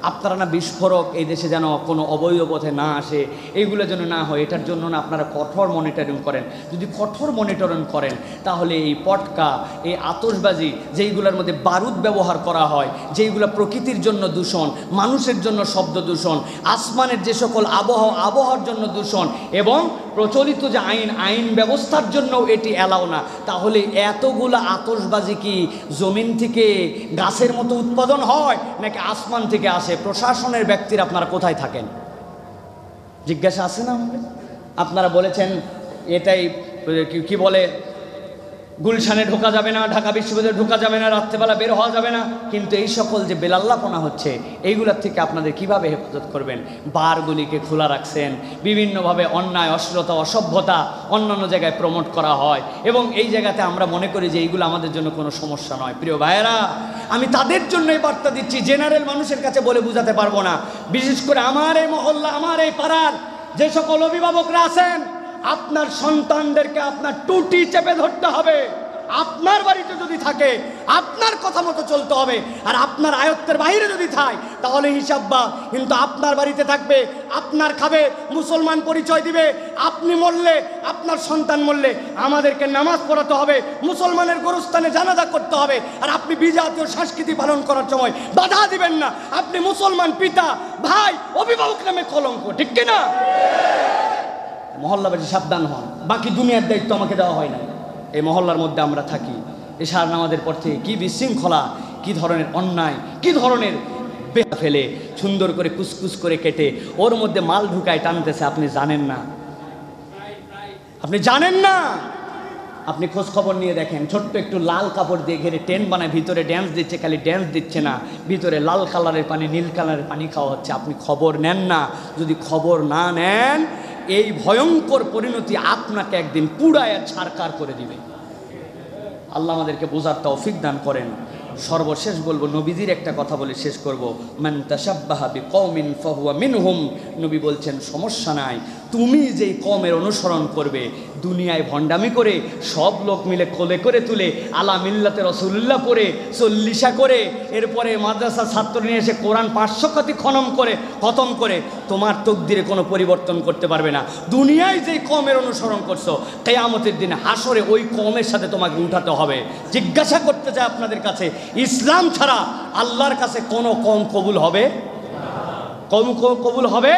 আপনারা না বিস্ফোরক এই দেশে যেন কোনো অবৈধ পথে না আসে, এইগুলো যেন না হয়, এটার জন্য না আপনারা কঠোর মনিটরিং করেন। যদি কঠোর মনিটরিং করেন তাহলে এই পটকা, এই আতশবাজি, যেইগুলোর মধ্যে বারুদ ব্যবহার করা হয়, যেইগুলো প্রকৃতির জন্য দূষণ, মানুষের জন্য শব্দ দূষণ, আসমানের যে সকল আবহাওয়ার জন্য দূষণ, এবং প্রচলিত যে আইন ব্যবস্থার জন্য এটি এলাও না, তাহলে এতগুলো আতশবাজি কি জমিন থেকে গাছের মতো উৎপাদন হয় নাকি আসমান থেকে আসে? প্রশাসনের ব্যক্তিরা আপনারা কোথায় থাকেন? জিজ্ঞাসা আছে না? আপনারা বলেছেন এটাই কি বলে, গুলশানে ঢোকা যাবে না, ঢাকা বিশ্ববিদ্যালয়ে ঢোকা যাবে না, রাত্রেবেলা বের হওয়া যাবে না, কিন্তু এই সকল যে বেলাল্লাপনা হচ্ছে এইগুলোর থেকে আপনাদের কিভাবে হেফাজত করবেন? বারগুলিকে খোলা রাখছেন, বিভিন্নভাবে অন্যায়, অশ্লীলতা, অসভ্যতা অন্যান্য জায়গায় প্রমোট করা হয়, এবং এই জায়গাতে আমরা মনে করি যে এইগুলো আমাদের জন্য কোনো সমস্যা নয়। প্রিয় ভাইয়েরা, আমি তাদের জন্য এই বার্তা দিচ্ছি, জেনারেল মানুষের কাছে বলে বোঝাতে পারবো না। বিশেষ করে আমার এই মহল্লা, আমার এই পাড়ার যে সকল অভিভাবকরা আছেন, আপনার সন্তানদেরকে আপনার টুটি চেপে ধরতে হবে। আপনার বাড়িতে যদি থাকে আপনার কথা মতো চলতে হবে, আর আপনার আয়ত্তের বাইরে যদি থাকে তাহলে হিসাব বা। কিন্তু আপনার বাড়িতে থাকবে, আপনার খাবে, মুসলমান পরিচয় দিবে, আপনি মরলে, আপনার সন্তান মরলে আমাদেরকে নামাজ পড়াতে হবে, মুসলমানের গোরস্থানে জানাজা করতে হবে, আর আপনি বিজাতীয় সংস্কৃতি পালন করার সময় বাধা দিবেন না। আপনি মুসলমান পিতা, ভাই, অভিভাবক নামে কলঙ্ক, ঠিক কিনা? মহল্লাবাসী সাবধান হন। বাকি দুনিয়ার দায়িত্ব আমাকে দেওয়া হয় না। এই মহল্লার মধ্যে আমরা থাকি, এশার নামাজেের পর থেকে কী বিশৃঙ্খলা, কী ধরনের অন্যায়, কী ধরনের বেহা ফেলে সুন্দর করে কুচকুচ করে কেটে ওর মধ্যে মাল ঢুকায় টানতেছে, আপনি জানেন না, আপনি জানেন না। আপনি খোঁজ খবর নিয়ে দেখেন, ছোট্ট একটু লাল কাপড় দিয়ে ঘেরে টেন্ট বানায়, ভিতরে ড্যান্স দিচ্ছে, খালি ড্যান্স দিচ্ছে না, ভিতরে লাল কালারের পানি, নীল কালারের পানি খাওয়া হচ্ছে। আপনি খবর নেন না। যদি খবর না নেন, এই ভয়ঙ্কর পরিণতি আপনাকে একদিন পুড়ায় ছারকার করে দিবে। আল্লাহ আমাদেরকে বোঝার তৌফিক দান করেন। সর্বশেষ বলবো, নবীজির একটা কথা বলে শেষ করব, মান তাশাব্বাহা বিকওমিন ফাহুয়া মিনহুম। নবী বলছেন, সমস্যা নাই, তুমি যেই কওমের অনুসরণ করবে, দুনিয়ায় ভণ্ডামি করে সব লোক মিলে কোলে করে তুলে আলা মিল্লাতে রাসূলুল্লাহ পড়ে 40 করে, এরপরে মাদ্রাসা ছাত্র নিয়ে এসে কোরআন 500 কতি খতম করে তোমার তকদিরে কোনো পরিবর্তন করতে পারবে না। দুনিয়ায় যেই কওমের অনুসরণ করছো, কিয়ামতের দিনে হাসরে ওই কওমের সাথে তোমাকে উঠাতে হবে। জিজ্ঞাসা করতে চাই আপনাদের কাছে, ইসলাম ছাড়া আল্লাহর কাছে কোনো কওম কবুল হবে? কওম কবুল হবে?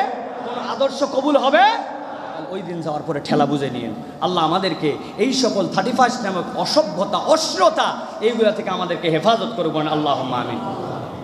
কোন আদর্শ কবুল হবে? ওই দিন যাওয়ার পরে ঠেলা বুঝে নিয়েন। আল্লাহ আমাদেরকে এই সকল 31 নামক অসভ্যতা, অশ্লীলতা, এইগুলা থেকে আমাদেরকে হেফাজত করবেন। আল্লাহুম্মা আমিন।